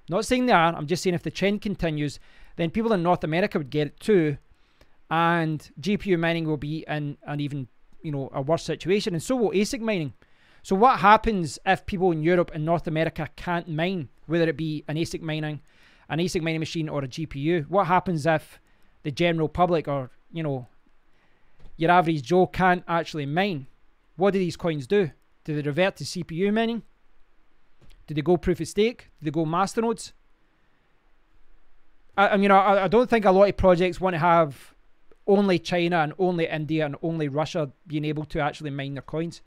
not saying they are, I'm just saying if the trend continues, then people in North America would get it too, and GPU mining will be in an even, you know, a worse situation, and so will ASIC mining. So what happens if people in Europe and North America can't mine, whether it be an ASIC mining machine or a GPU? What happens if the general public or, you know, your average Joe can't actually mine? What do these coins do? Do they revert to CPU mining? Do they go proof of stake? Do they go masternodes? I mean, I don't think a lot of projects want to have only China and only India and only Russia being able to actually mine their coins.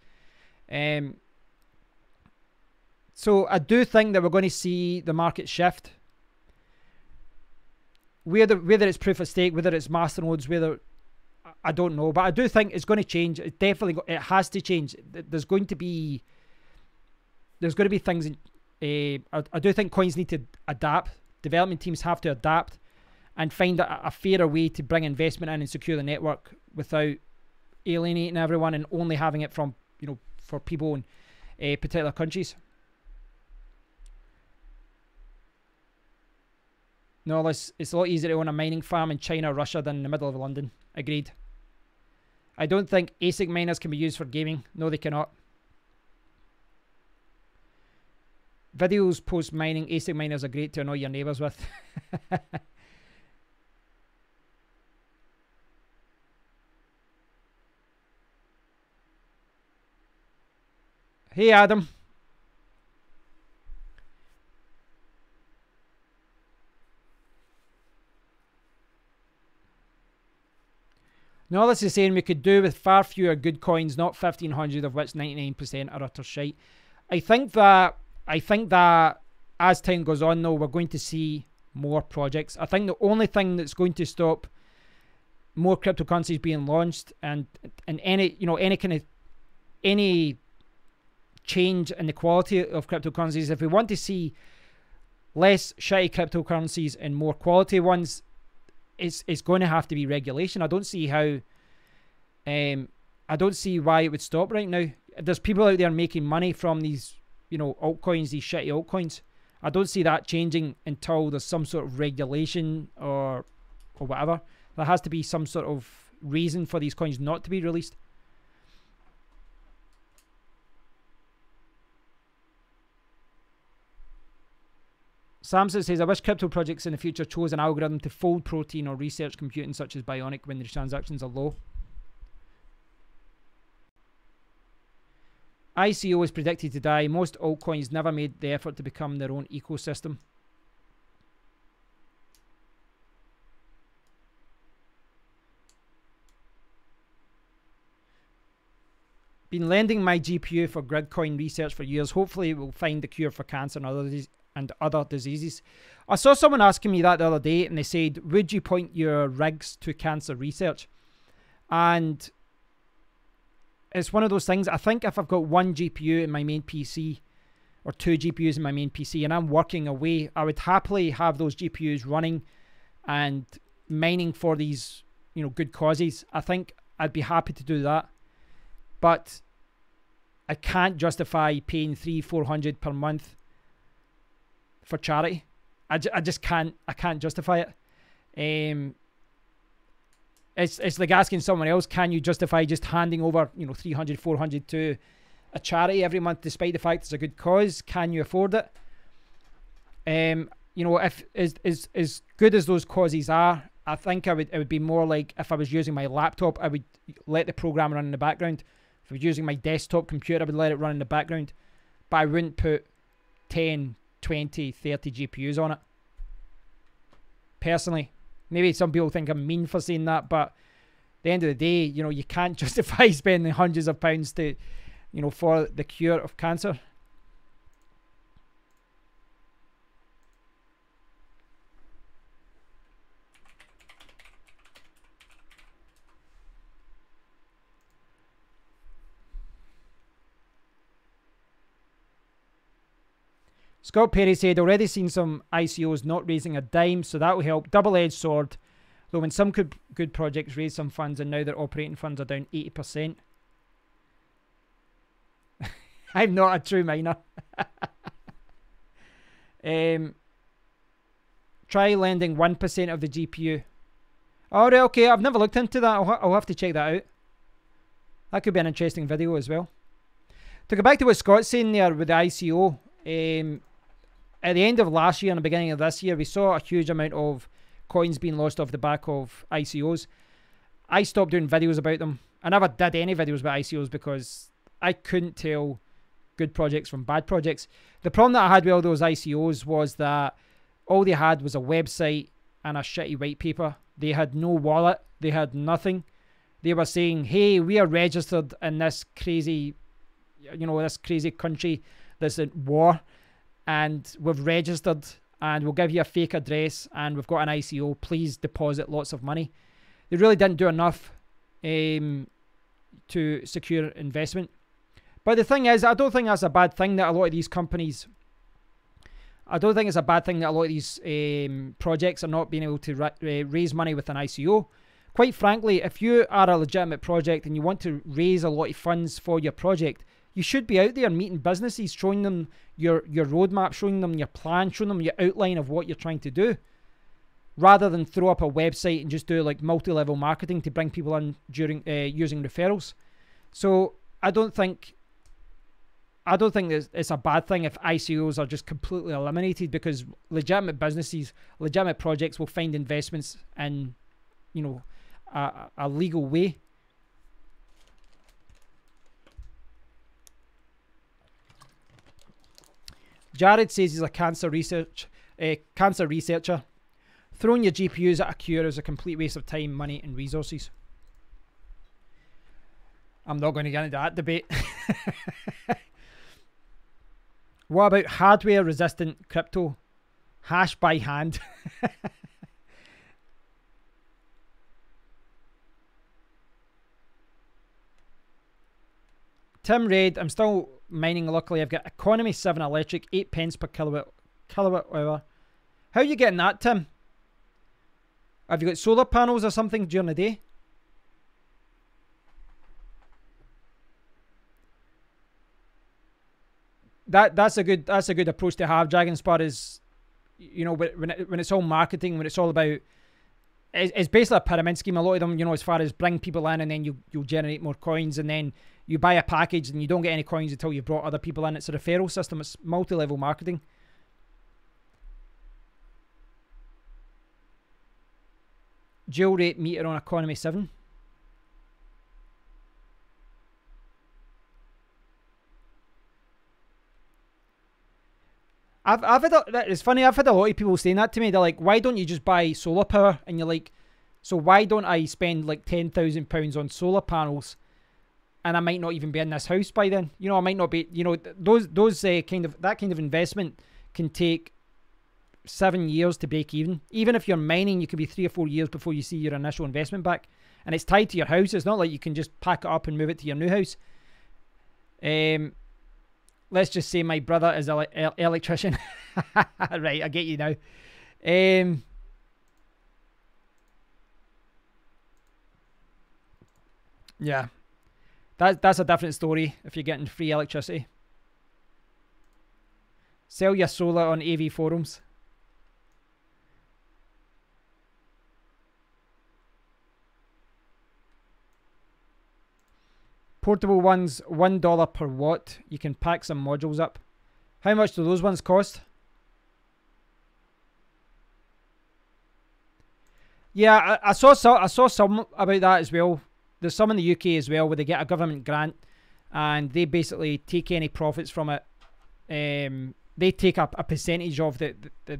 So I do think that we're going to see the market shift. Whether it's proof of stake, whether it's masternodes, whether, I don't know, but I do think it's going to change. It definitely, it has to change. There's going to be things. I do think coins need to adapt. Development teams have to adapt and find a fairer way to bring investment in and secure the network without alienating everyone and only having it from, you know, for people in particular countries. No, it's a lot easier to own a mining farm in China or Russia than in the middle of London. Agreed. I don't think ASIC miners can be used for gaming. No, they cannot. Videos post mining. ASIC miners are great to annoy your neighbours with. Hey, Adam. Knowledge is saying we could do with far fewer good coins, not 1,500 of which 99% are utter shite. I think that as time goes on, though, we're going to see more projects. I think the only thing that's going to stop more cryptocurrencies being launched and any, you know, any change in the quality of cryptocurrencies, if we want to see less shitty cryptocurrencies and more quality ones, it's going to have to be regulation. I don't see how, I don't see why it would stop right now. There's people out there making money from these, you know, altcoins, these shitty altcoins. I don't see that changing until there's some sort of regulation or whatever. There has to be some sort of reason for these coins not to be released. Samson says, I wish crypto projects in the future chose an algorithm to fold protein or research computing such as Bionic when the transactions are low. ICO is predicted to die. Most altcoins never made the effort to become their own ecosystem. Been lending my GPU for Gridcoin research for years. Hopefully it will find the cure for cancer and other diseases. I saw someone asking me that the other day, and they said, would you point your rigs to cancer research? And it's one of those things. I think if I've got one GPU in my main PC or two GPUs in my main PC and I'm working away, I would happily have those GPUs running and mining for these, you know, good causes. I think I'd be happy to do that. But I can't justify paying $300-400 per month for charity. I just can't. I can't justify it. It's like asking someone else, can you justify just handing over, you know, $300-400 to a charity every month, despite the fact it's a good cause? Can you afford it? You know, if as good as those causes are, I think it would be more like if I was using my laptop, I would let the program run in the background. If I was using my desktop computer, I would let it run in the background, but I wouldn't put 10, 20, 30 GPUs on it. Personally, maybe some people think I'm mean for saying that, but at the end of the day, you know, you can't justify spending hundreds of pounds to, you know, for the cure of cancer. Scott Perry said, already seen some ICOs not raising a dime, so that will help. Double-edged sword. Though when some good projects raise some funds and now their operating funds are down 80%. I'm not a true miner. Try lending 1% of the GPU. Alright, okay, I've never looked into that. I'll have to check that out. That could be an interesting video as well. To go back to what Scott's saying there with the ICO, at the end of last year and the beginning of this year, we saw a huge amount of coins being lost off the back of ICOs. I stopped doing videos about them. I never did any videos about ICOs because I couldn't tell good projects from bad projects. The problem that I had with all those ICOs was that all they had was a website and a shitty white paper. They had no wallet. They had nothing. They were saying, hey, we are registered in this crazy, this crazy country that's at war, and we've registered and we'll give you a fake address and we've got an ICO. Please deposit lots of money. They really didn't do enough to secure investment. But the thing is, I don't think that's a bad thing that a lot of these companies, I don't think it's a bad thing that a lot of these projects are not being able to raise money with an ICO. Quite frankly, if you are a legitimate project and you want to raise a lot of funds for your project, you should be out there meeting businesses, showing them your roadmap, showing them your plan, showing them your outline of what you're trying to do, rather than throw up a website and just do like multi-level marketing to bring people in during using referrals. So I don't think it's a bad thing if ICOs are just completely eliminated, because legitimate businesses, legitimate projects will find investments in, a legal way. Jared says he's a cancer researcher. Throwing your GPUs at a cure is a complete waste of time, money, and resources. I'm not going to get into that debate. What about hardware-resistant crypto? Hash by hand. Tim Reid, I'm still mining. Luckily, I've got Economy 7 electric, 8 pence per kilowatt hour. How are you getting that, Tim? Have you got solar panels or something during the day? That's a good approach to have. Dragonspot is, when it's all marketing, when it's all about, it's basically a pyramid scheme. A lot of them, as far as bring people in and then you'll generate more coins, and then you buy a package and you don't get any coins until you've brought other people in. It's a referral system. It's multi-level marketing. Dual rate meter on Economy 7. It's funny, I've had a lot of people saying that to me. They're like, why don't you just buy solar power? And you're like, so why don't I spend like £10,000 on solar panels, and I might not even be in this house by then? I might not be, that kind of investment can take 7 years to break even. Even if you're mining, you could be 3 or 4 years before you see your initial investment back. And it's tied to your house. It's not like you can just pack it up and move it to your new house. Let's just say my brother is an electrician. Right, I get you now. Yeah. That's a different story if you're getting free electricity. Sell your solar on AV forums. Portable ones, $1 per watt. You can pack some modules up. How much do those ones cost? Yeah, I saw some about that as well. There's some in the UK as well where they get a government grant and they basically take any profits from it. They take up a percentage of that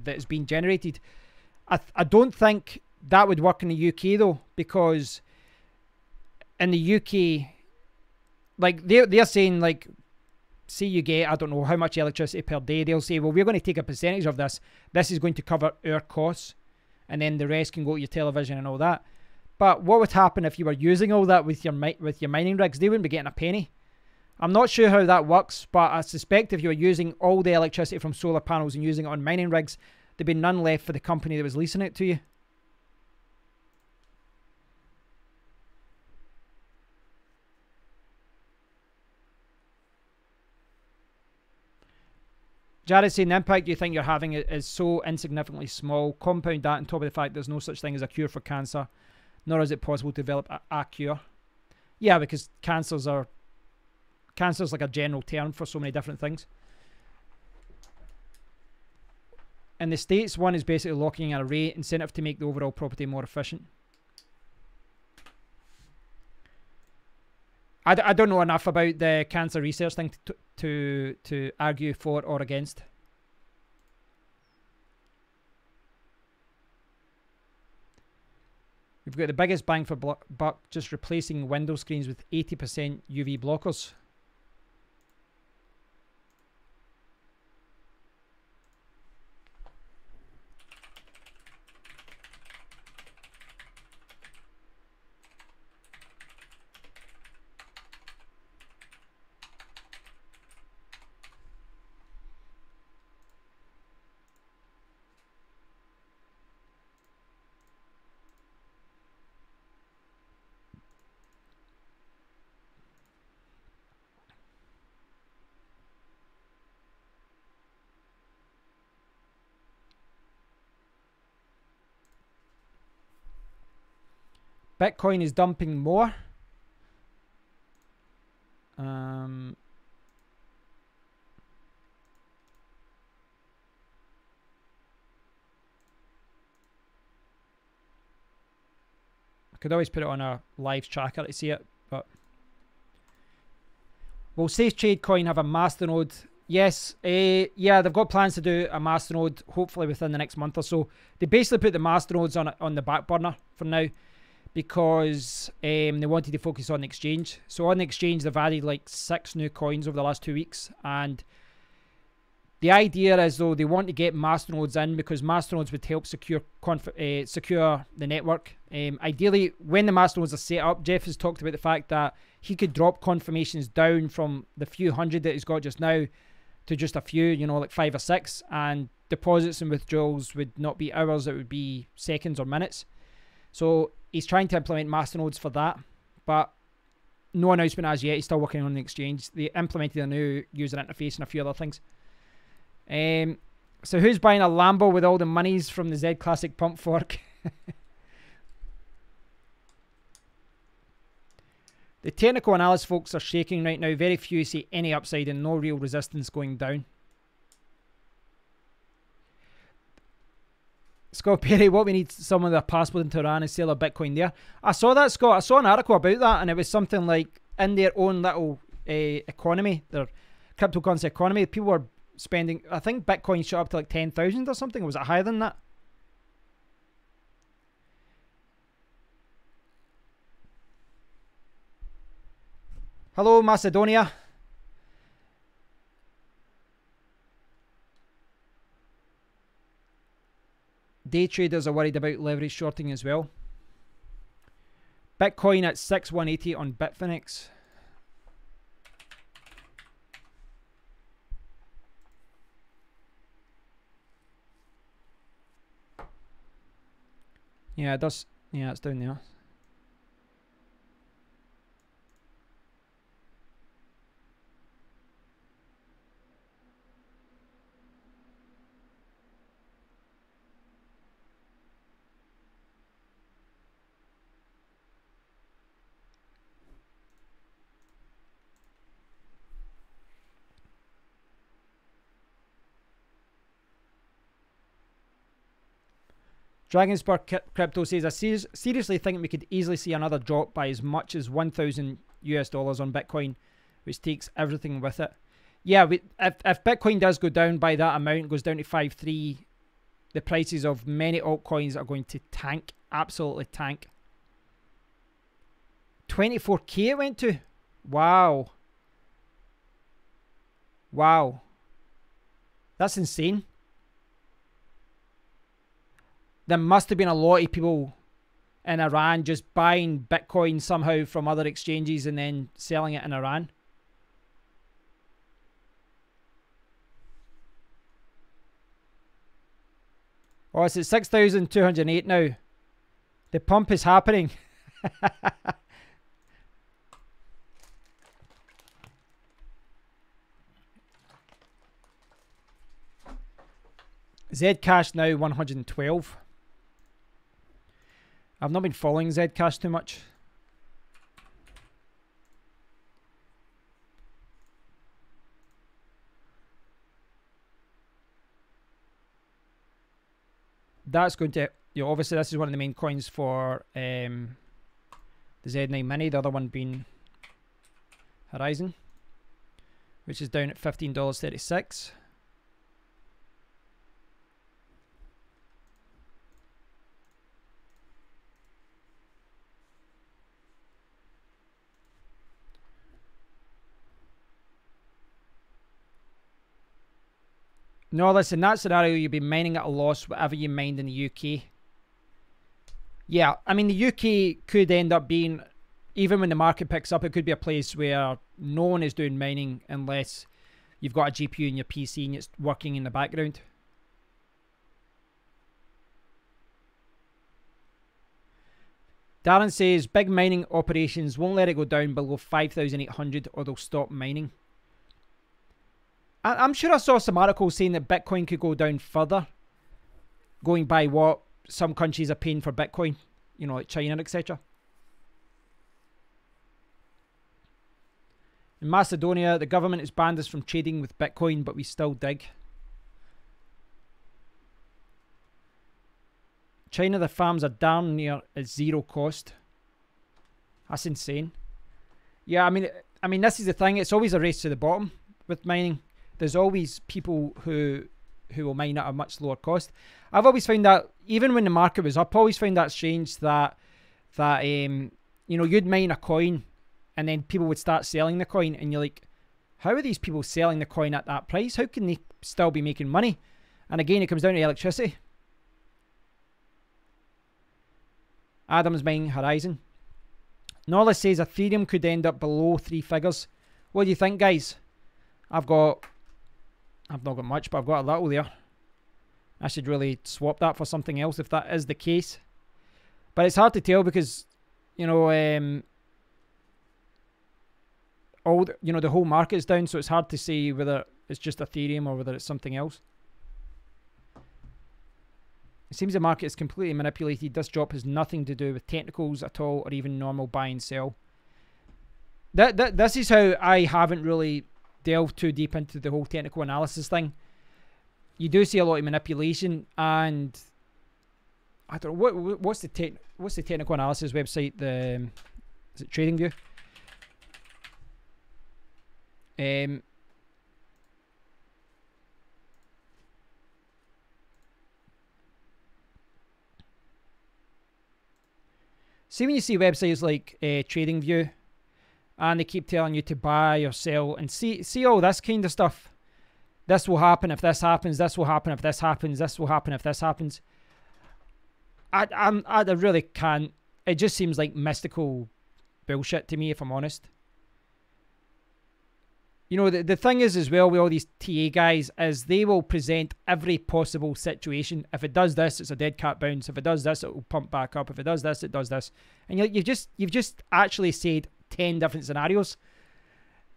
is being generated. I don't think that would work in the UK though, because in the UK, like they're saying, like, say you get, I don't know how much electricity per day, they'll say, well, we're going to take a percentage of this. This is going to cover our costs, and then the rest can go to your television and all that. But what would happen if you were using all that with your mining rigs? They wouldn't be getting a penny. I'm not sure how that works, but I suspect if you were using all the electricity from solar panels and using it on mining rigs, there'd be none left for the company that was leasing it to you. Jared saying the impact you think you're having is so insignificantly small. Compound that on top of the fact there's no such thing as a cure for cancer, nor is it possible to develop a cure. Yeah, because cancer's like a general term for so many different things. In the States, one is basically locking in a rate incentive to make the overall property more efficient. I don't know enough about the cancer research thing to argue for or against. We've got the biggest bang for buck just replacing window screens with 80% UV blockers. Bitcoin is dumping more. I could always put it on a live tracker to see it, but will Safe Trade Coin have a masternode? Yes, yeah, they've got plans to do a masternode hopefully within the next month or so. They basically put the masternodes on the back burner for now, because they wanted to focus on the exchange. So on the exchange, they've added like 6 new coins over the last 2 weeks, and the idea is though they want to get masternodes in because masternodes would help secure the network. Ideally, when the masternodes are set up, Jeff has talked about the fact that he could drop confirmations down from the few hundred that he's got just now to just a few, you know, like 5 or 6, and deposits and withdrawals would not be hours, it would be seconds or minutes. So he's trying to implement masternodes for that, but no announcement as yet. He's still working on the exchange. They implemented a new user interface and a few other things. So who's buying a Lambo with all the monies from the Z Classic pump fork? The technical analysis folks are shaking right now. Very few see any upside and no real resistance going down. Scott Perry, what we need someone with a passport in Tehran and sell a Bitcoin there. I saw that, Scott. I saw an article about that, and it was something like in their own little economy, their cryptocurrency economy, people were spending, I think Bitcoin shot up to like 10,000 or something. Was it higher than that? Hello, Macedonia. Day traders are worried about leverage shorting as well. Bitcoin at 6,180 on Bitfinex. Yeah, it does. Yeah, it's down there. Dragonspur Crypto says, I seriously think we could easily see another drop by as much as $1,000 on Bitcoin, which takes everything with it. Yeah, if Bitcoin does go down by that amount, goes down to 5.3, the prices of many altcoins are going to tank, absolutely tank. 24k it went to? Wow. Wow. That's insane. There must have been a lot of people in Iran just buying Bitcoin somehow from other exchanges and then selling it in Iran. Oh, it's at 6,208 now. The pump is happening. Zcash now 112. I've not been following Zcash too much. That's going to, you know, obviously this is one of the main coins for the Z9 Mini, the other one being Horizon, which is down at $15.36. No, listen, that scenario, you'll be mining at a loss whatever you mined in the UK. Yeah, I mean, the UK could end up being, even when the market picks up, it could be a place where no one is doing mining unless you've got a GPU in your PC and it's working in the background. Darren says, big mining operations won't let it go down below 5,800 or they'll stop mining. I'm sure I saw some articles saying that Bitcoin could go down further, going by what some countries are paying for Bitcoin, you know, like China, etc. In Macedonia, the government has banned us from trading with Bitcoin, but we still dig. China, the farms are darn near at zero cost. That's insane. Yeah, I mean, this is the thing. It's always a race to the bottom with mining. There's always people who will mine at a much lower cost. I've always found that, even when the market was up, I always found that strange that you know, you'd mine a coin and then people would start selling the coin and you're like, how are these people selling the coin at that price? How can they still be making money? And again, it comes down to electricity. Adam's mining Horizon. Norlis says Ethereum could end up below 3 figures. What do you think, guys? I've not got much, but I've got a little there. I should really swap that for something else if that is the case. But it's hard to tell because, you know, the whole market's down, so it's hard to say whether it's just Ethereum or whether it's something else. It seems the market is completely manipulated. This drop has nothing to do with technicals at all or even normal buy and sell. This is how I haven't really delved too deep into the whole technical analysis thing. You do see a lot of manipulation, and I don't know what's the technical analysis website? Is it TradingView? See, when you see websites like TradingView, and they keep telling you to buy or sell, and see all this kind of stuff. This will happen if this happens. This will happen if this happens. This will happen if this happens. I really can't. It just seems like mystical bullshit to me, if I'm honest. You know, the thing is as well with all these TA guys is they will present every possible situation. If it does this, it's a dead cat bounce. If it does this, it will pump back up. If it does this, it does this. And you've just actually said 10 different scenarios.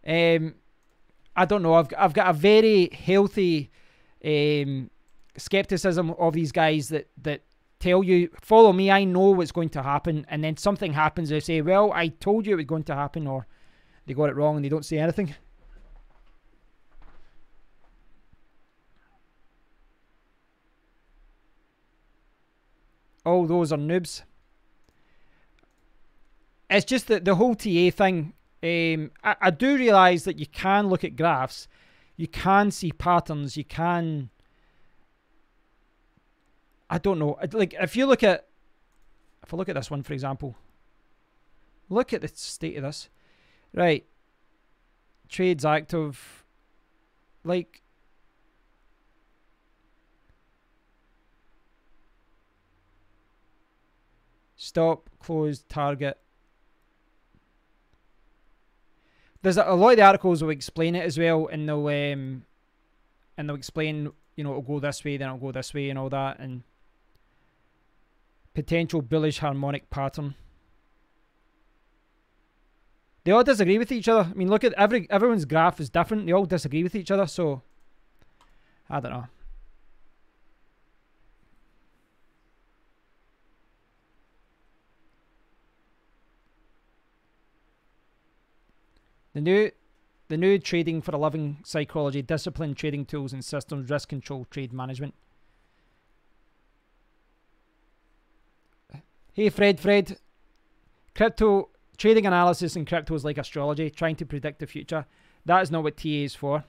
I don't know. I've got a very healthy skepticism of these guys that tell you, follow me, I know what's going to happen, and then something happens. They say, well, I told you it was going to happen, or they got it wrong and they don't say anything. All those are noobs. It's just that the whole TA thing, I do realise that you can look at graphs, you can see patterns, you can, I don't know, like if I look at this one, for example, look at the state of this, right, trades active, like, stop, close, target. There's a lot of the articles will explain it as well, and they'll explain, you know, it'll go this way, then it'll go this way, and all that. And Potential bullish harmonic pattern. They all disagree with each other. I mean, look at everyone's graph is different. They all disagree with each other, so I don't know. The new trading for a living psychology, discipline, trading tools and systems, risk control, trade management. Hey Fred. Crypto trading analysis in crypto is like astrology, trying to predict the future. That is not what TA is for.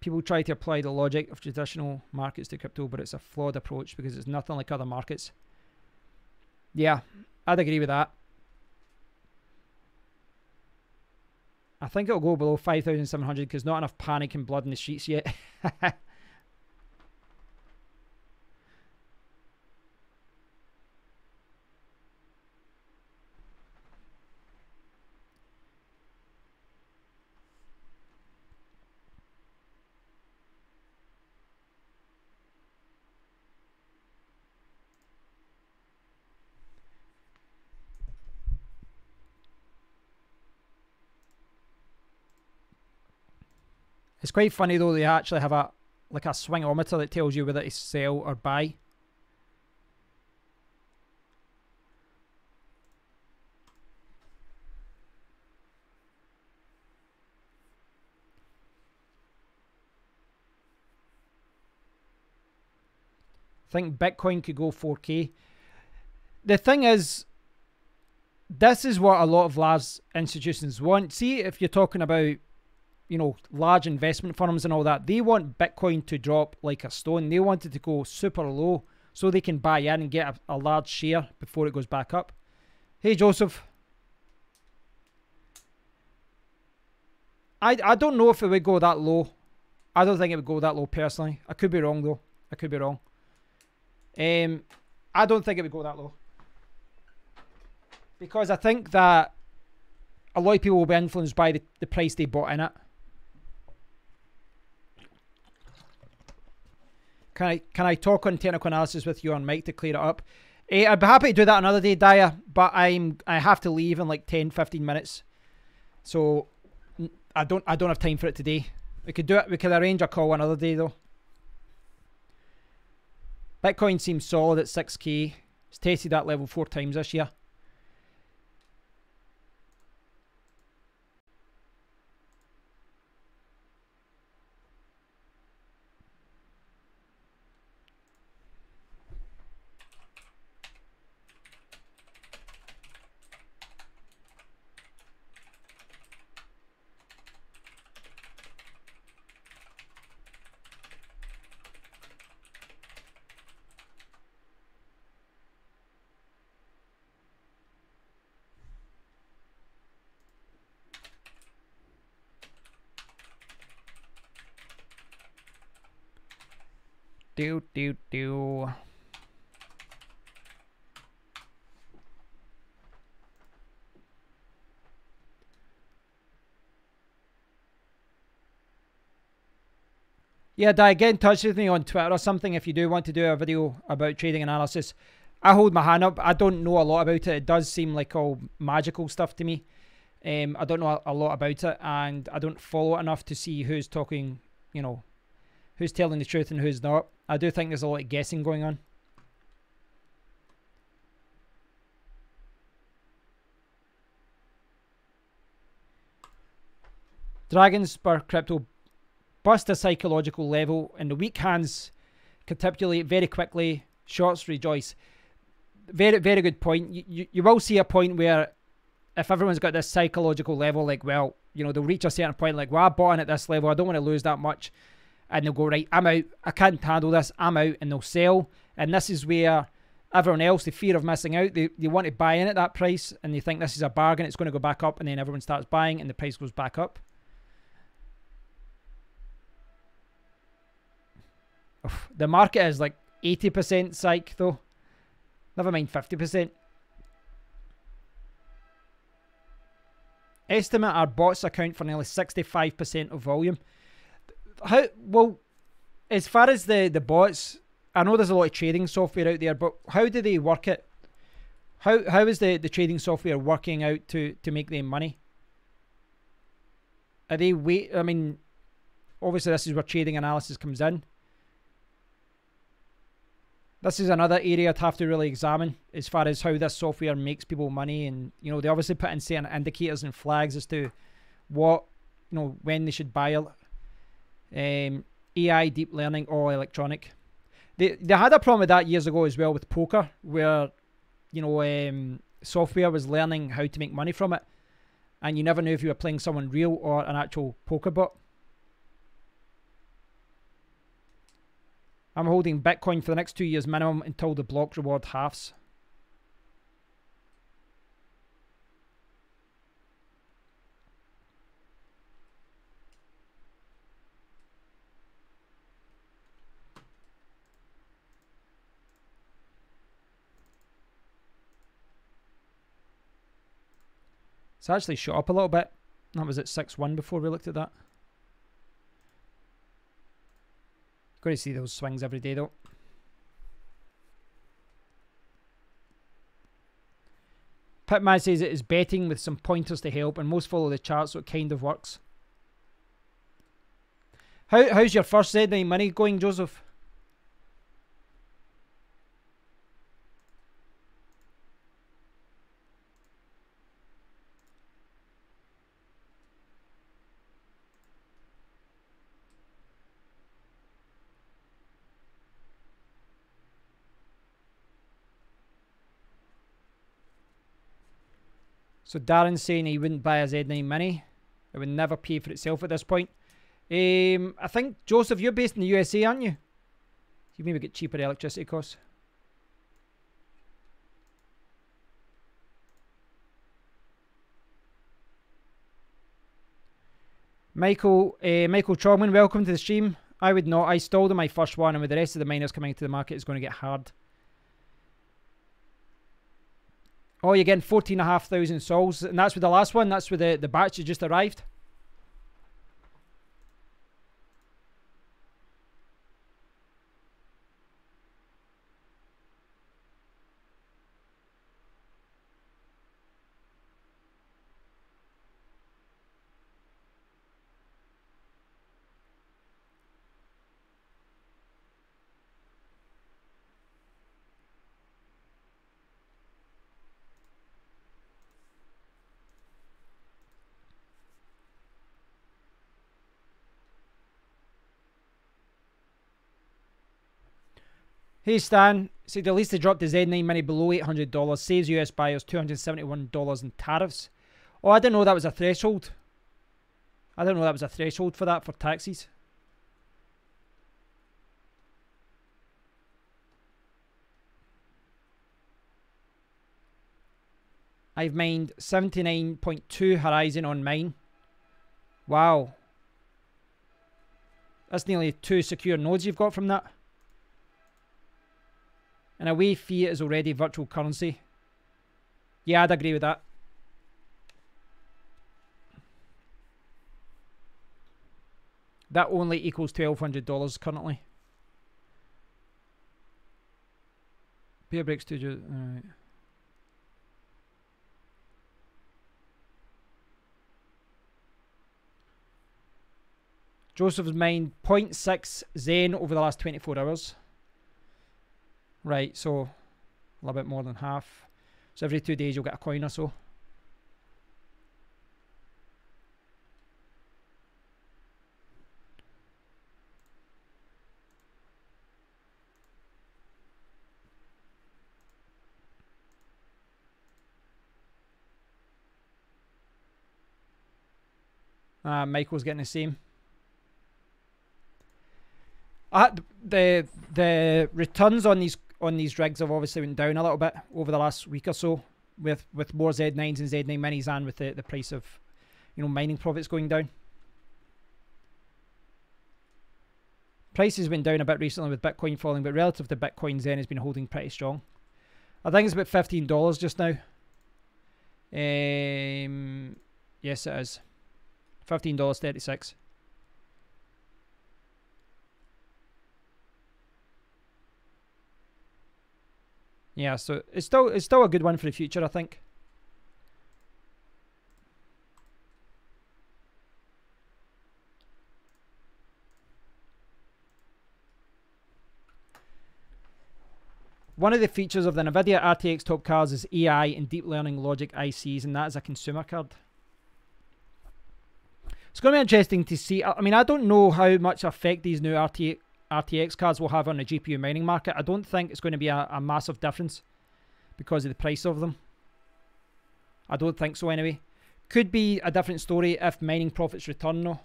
People try to apply the logic of traditional markets to crypto, but it's a flawed approach because it's nothing like other markets. Yeah, I'd agree with that. I think it'll go below 5,700 because not enough panic and blood in the streets yet. It's quite funny though, they actually have a swingometer that tells you whether to sell or buy. I think Bitcoin could go 4K. The thing is, this is what a lot of large institutions want. See, if you're talking about, you know, large investment firms and all that, they want Bitcoin to drop like a stone. They want it to go super low so they can buy in and get a large share before it goes back up. Hey, Joseph. I don't know if it would go that low. I don't think it would go that low personally. I could be wrong though. I could be wrong. I don't think it would go that low. Because I think that a lot of people will be influenced by the price they bought in it. Can I talk on technical analysis with you on mic to clear it up? I'd be happy to do that another day, Daya, but I have to leave in like 10-15 minutes. So I don't have time for it today. We could do it, we could arrange a call another day though. Bitcoin seems solid at 6k. It's tested that level 4 times this year. Do. Yeah, Di, get in touch with me on Twitter or something if you do want to do a video about trading analysis. I hold my hand up. I don't know a lot about it. It does seem like all magical stuff to me. I don't know a lot about it, and I don't follow it enough to see who's talking, you know, who's telling the truth and who's not. I do think there's a lot of guessing going on. Dragons per crypto bust a psychological level, and the weak hands capitulate very quickly. Shorts rejoice. Very, very good point. You will see a point where if everyone's got this psychological level, like, well, you know, they'll reach a certain point, like, well, I bought in at this level, I don't want to lose that much. And they'll go, right, I'm out, I can't handle this, I'm out, and they'll sell. And this is where everyone else, the fear of missing out, they want to buy in at that price, and they think this is a bargain, it's going to go back up, and then everyone starts buying, and the price goes back up. The market is like 80% psych though. Never mind 50%. Estimate our bots account for nearly 65% of volume. How, well, as far as the bots, I know there's a lot of trading software out there, but how do they work it? How is the trading software working out to make them money? Are they I mean, obviously this is where trading analysis comes in. This is another area I'd have to really examine as far as how this software makes people money. And, you know, they obviously put in certain indicators and flags as to what, you know, when they should buy AI, deep learning, or electronic. They had a problem with that years ago as well with poker, where, you know, software was learning how to make money from it. And you never knew if you were playing someone real or an actual poker bot. I'm holding Bitcoin for the next 2 years minimum until the block reward halves. It's actually shot up a little bit. That was at 6.1 before we looked at that. Got to see those swings every day though. Pitman says it is betting with some pointers to help, and most follow the chart, so it kind of works. How's your first Z9 money going, Joseph? So Darren's saying he wouldn't buy a Z9 Mini. It would never pay for itself at this point. I think, Joseph, you're based in the USA, aren't you? You maybe get cheaper electricity costs. Michael Trogman, welcome to the stream. I would not. I stalled on my first one, and with the rest of the miners coming into the market, it's going to get hard. Oh, you're getting 14,500 sols, and that's with the last one. That's with the batch that just arrived. Hey Stan, said at least they dropped the Z9 Mini below $800, saves US buyers $271 in tariffs. Oh, I didn't know that was a threshold. I didn't know that was a threshold for that, for taxes. I've mined 79.2 Horizon on mine. Wow. That's nearly 2 secure nodes you've got from that. And away fiat is already virtual currency. Yeah, I'd agree with that. That only equals $1,200 currently. Beer breaks 2. Alright. Joseph's mined 0.6 Zen over the last 24 hours. Right, so a little bit more than half. So every 2 days you'll get a coin or so. Michael's getting the same. The returns on these rigs have obviously went down a little bit over the last week or so, with more Z9s and Z9 Minis, and with the price of, you know, mining profits going down. Prices went down a bit recently with Bitcoin falling, but relative to Bitcoin, Zen has been holding pretty strong. I think it's about $15 just now. Yes, it is. $15.36. Yeah, so it's still a good one for the future, I think. One of the features of the NVIDIA RTX top cards is AI and deep learning logic ICs, and that is a consumer card. It's going to be interesting to see. I mean, I don't know how much effect these new RTX cards will have on the GPU mining market. I don't think it's going to be a massive difference because of the price of them. I don't think so anyway. Could be a different story if mining profits return though.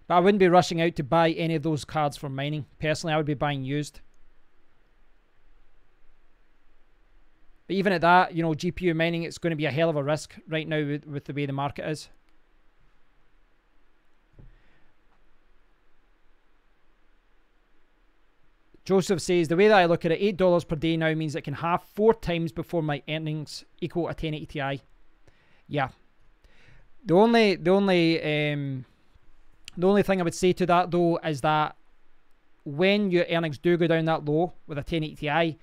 But I wouldn't be rushing out to buy any of those cards for mining. Personally, I would be buying used. But even at that, you know, GPU mining, it's going to be a hell of a risk right now with the way the market is. Joseph says, the way that I look at it, $8 per day now means it can halve 4 times before my earnings equal a 1080 Ti. Yeah. The only thing I would say to that though is that when your earnings do go down that low with a 1080 Ti,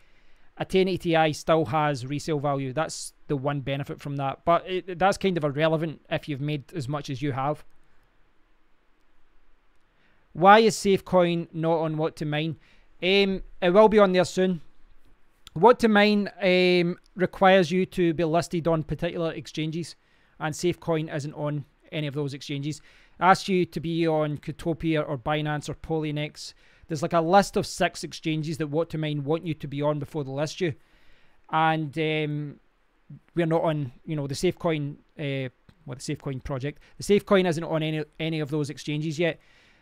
a 1080 Ti still has resale value. That's the one benefit from that. But that's kind of irrelevant if you've made as much as you have. Why is Safecoin not on What to Mine? It will be on there soon. What to Mine requires you to be listed on particular exchanges, and Safecoin isn't on any of those exchanges. It asks you to be on Cryptopia or Binance or Polynex. There's like a list of 6 exchanges that What to Mine want you to be on before they list you, and we're not on, you know, the Safecoin, the Safecoin project. The Safecoin isn't on any of those exchanges yet.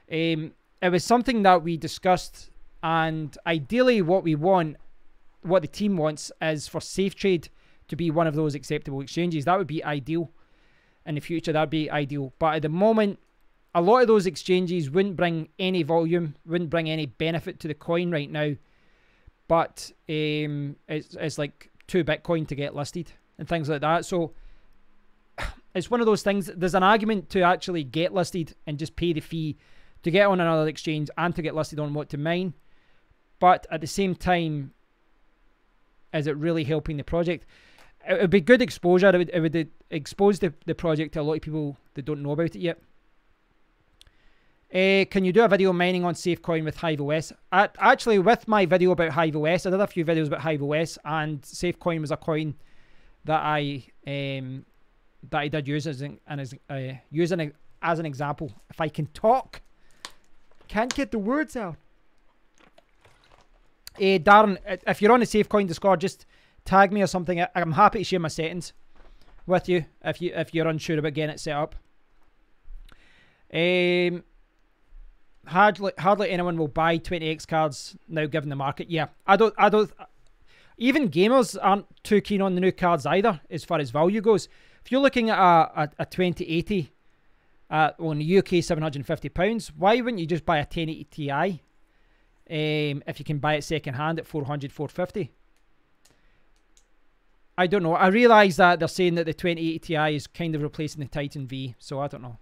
It was something that we discussed. And ideally what the team wants is for SafeTrade to be one of those acceptable exchanges. That would be ideal. In the future, that would be ideal. But at the moment, a lot of those exchanges wouldn't bring any volume, wouldn't bring any benefit to the coin right now. But it's like 2 Bitcoin to get listed and things like that. So it's one of those things. There's an argument to actually get listed and just pay the fee to get on another exchange and to get listed on What to Mine. But at the same time, is it really helping the project? It would be good exposure. It would expose the project to a lot of people that don't know about it yet. Can you do a video mining on Safecoin with Hive OS? Actually, with my video about Hive OS, I did a few videos about Hive OS, and Safecoin was a coin that I did use as an example. If I can talk, can't get the words out. Darren, if you're on the Safecoin Discord, just tag me or something. I'm happy to share my settings with you if you're unsure about getting it set up. Hardly anyone will buy 20x cards now given the market. Yeah, I don't. Even gamers aren't too keen on the new cards either as far as value goes. If you're looking at a 2080 on the UK £750, why wouldn't you just buy a 1080 Ti? If you can buy it second hand at 400, 450. I don't know. I realise that they're saying that the 2080 Ti is kind of replacing the Titan V, so I don't know.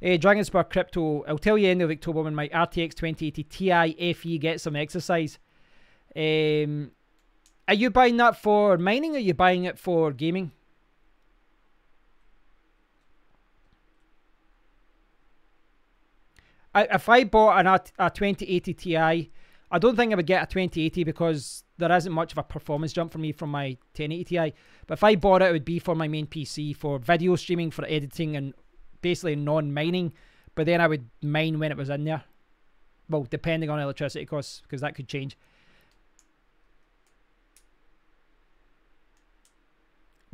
Dragonspur Crypto, I'll tell you end of October when my RTX 2080 Ti FE gets some exercise. Are you buying that for mining or are you buying it for gaming? If I bought a 2080 Ti, I don't think I would get a 2080 because there isn't much of a performance jump for me from my 1080 Ti. But if I bought it, it would be for my main PC, for video streaming, for editing, and basically non-mining. But then I would mine when it was in there. Well, depending on electricity costs, because that could change.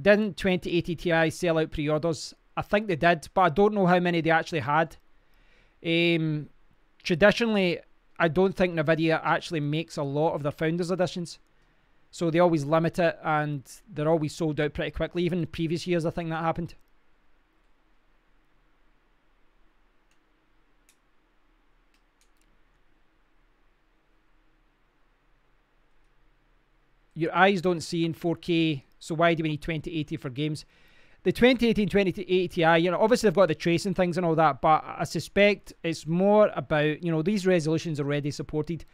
Didn't 2080 Ti sell out pre-orders? I think they did, but I don't know how many they actually had. Traditionally, I don't think NVIDIA actually makes a lot of their Founders Editions. So they always limit it, and they're always sold out pretty quickly. Even in previous years, I think that happened. your eyes don't see in 4K, so why do we need 2080 for games? The 2080 and 2080 Ti, you know, obviously they've got the tracing things and all that, but I suspect it's more about, you know, these resolutions are already supported.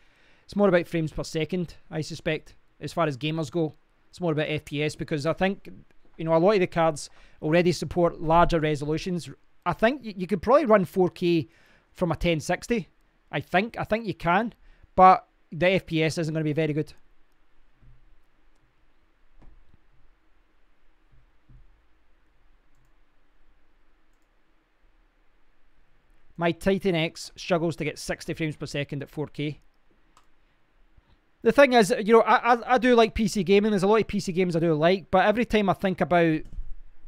It's more about frames per second, I suspect, as far as gamers go. It's more about FPS, because I think, you know, a lot of the cards already support larger resolutions. I think you could probably run 4K from a 1060. I think you can, but the FPS isn't going to be very good. My Titan X struggles to get 60 frames per second at 4K. The thing is, you know, I do like PC gaming. There's a lot of PC games I do like, but every time I think about,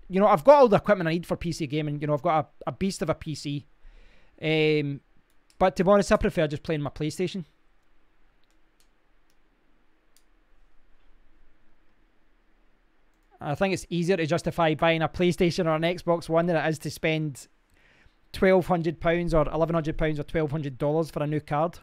you know, I've got all the equipment I need for PC gaming. You know, I've got a beast of a PC. But to be honest, I prefer just playing my PlayStation. I think it's easier to justify buying a PlayStation or an Xbox One than it is to spend £1,200 or £1,100 or $1,200 for a new card.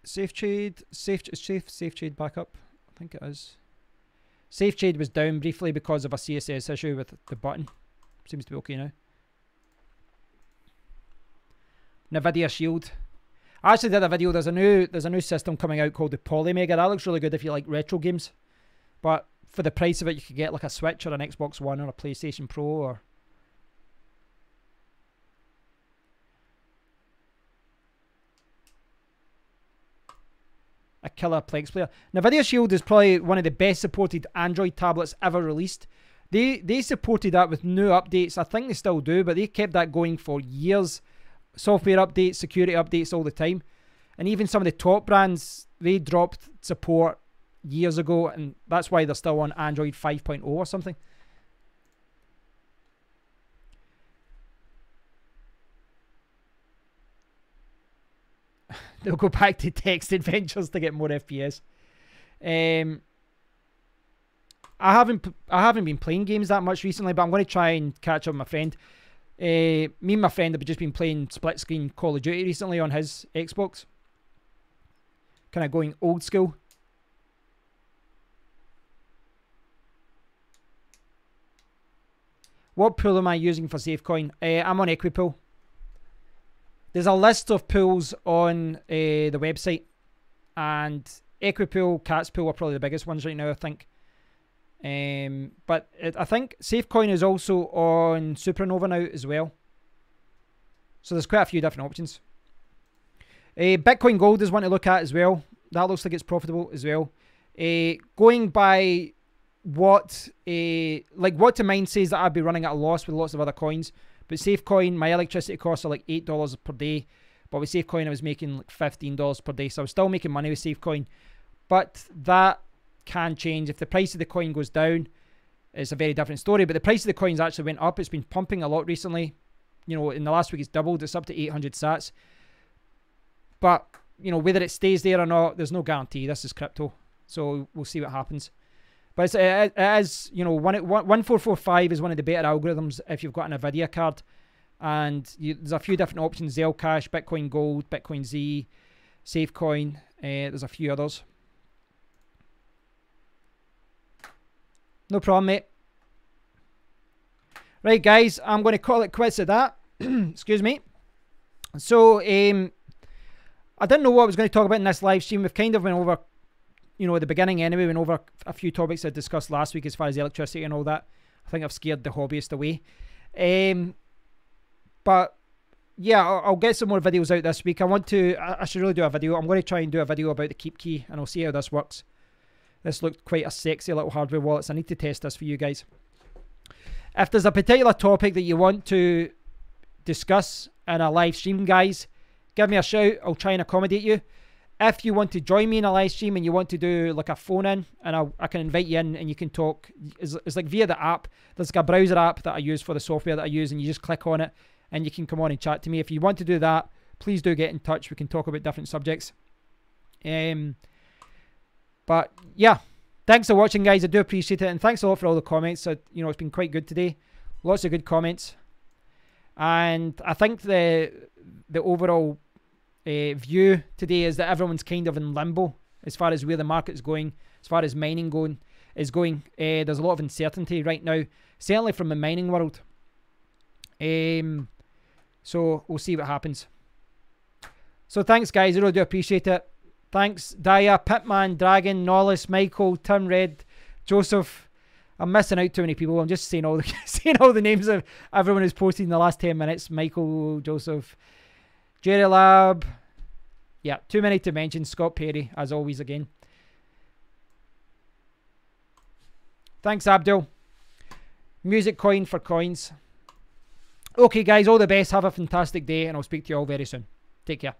Safe trade back up. I think it is. Safe trade was down briefly because of a CSS issue with the button. Seems to be okay now. Nvidia Shield. I actually did a video. There's a new system coming out called the Polymega. That looks really good if you like retro games. But for the price of it, you could get like a Switch or an Xbox One or a PlayStation Pro or. A killer Plex player. Nvidia Shield is probably one of the best supported Android tablets ever released. They supported that with new updates. I think they still do, but they kept that going for years. Software updates, security updates all the time. And even some of the top brands, they dropped support years ago, and that's why they're still on Android 5.0 or something. They'll go back to text adventures to get more FPS. I haven't been playing games that much recently, but I'm going to try and catch up with my friend. Me and my friend have just been playing split screen Call of Duty recently on his Xbox. Kind of going old school. What pool am I using for Safecoin? I'm on Equipool. There's a list of pools on the website, and Equipool, Catspool are probably the biggest ones right now, I think. But I think Safecoin is also on Supernova now as well. So there's quite a few different options. Bitcoin Gold is one to look at as well. That looks like it's profitable as well. Going by what what to mine says that I'd be running at a loss with lots of other coins. But Safecoin, my electricity costs are like $8 per day. But with Safecoin, I was making like $15 per day. So I was still making money with Safecoin. But that can change. If the price of the coin goes down, it's a very different story. But the price of the coins actually went up. It's been pumping a lot recently. You know, in the last week it's doubled. It's up to 800 sats. But, you know, whether it stays there or not, there's no guarantee. This is crypto. So we'll see what happens. But it is, you know, 1445 is one of the better algorithms if you've got an Nvidia card. And there's a few different options. Zcash, Bitcoin Gold, Bitcoin Z, Safecoin. There's a few others. No problem, mate. Right, guys, I'm going to call it quits at that. Excuse me. So, I didn't know what I was going to talk about in this live stream. We've kind of went over, you know, at the beginning anyway, went over a few topics I discussed last week as far as electricity and all that. I think I've scared the hobbyist away. But, yeah, I'll get some more videos out this week. I should really do a video. I'm going to try and do a video about the KeepKey, and I'll see how this works. This looked quite a sexy little hardware wallet, so I need to test this for you guys. If there's a particular topic that you want to discuss in a live stream, guys, give me a shout. I'll try and accommodate you. If you want to join me in a live stream and you want to do like a phone in, and I can invite you in and you can talk. It's like via the app. There's like a browser app that I use for the software that I use, and you just click on it and you can come on and chat to me. If you want to do that, please do get in touch. We can talk about different subjects. But yeah, Thanks for watching, guys. I do appreciate it, and thanks a lot for all the comments. You know, it's been quite good today. Lots of good comments, and I think the overall view today is that everyone's kind of in limbo as far as where the market's going, as far as mining is going. There's a lot of uncertainty right now, certainly from the mining world. So we'll see what happens. So thanks, guys. I really do appreciate it. Thanks, Daya, Pitman, Dragon, Nollis, Michael, Tim Red, Joseph. I'm missing out too many people. I'm just saying all the names of everyone who's posted in the last 10 minutes. Michael, Joseph, Jerry Lab. Yeah, too many to mention. Scott Perry, as always, again. Thanks, Abdul. Music coin for coins. Okay, guys, all the best. Have a fantastic day, and I'll speak to you all very soon. Take care.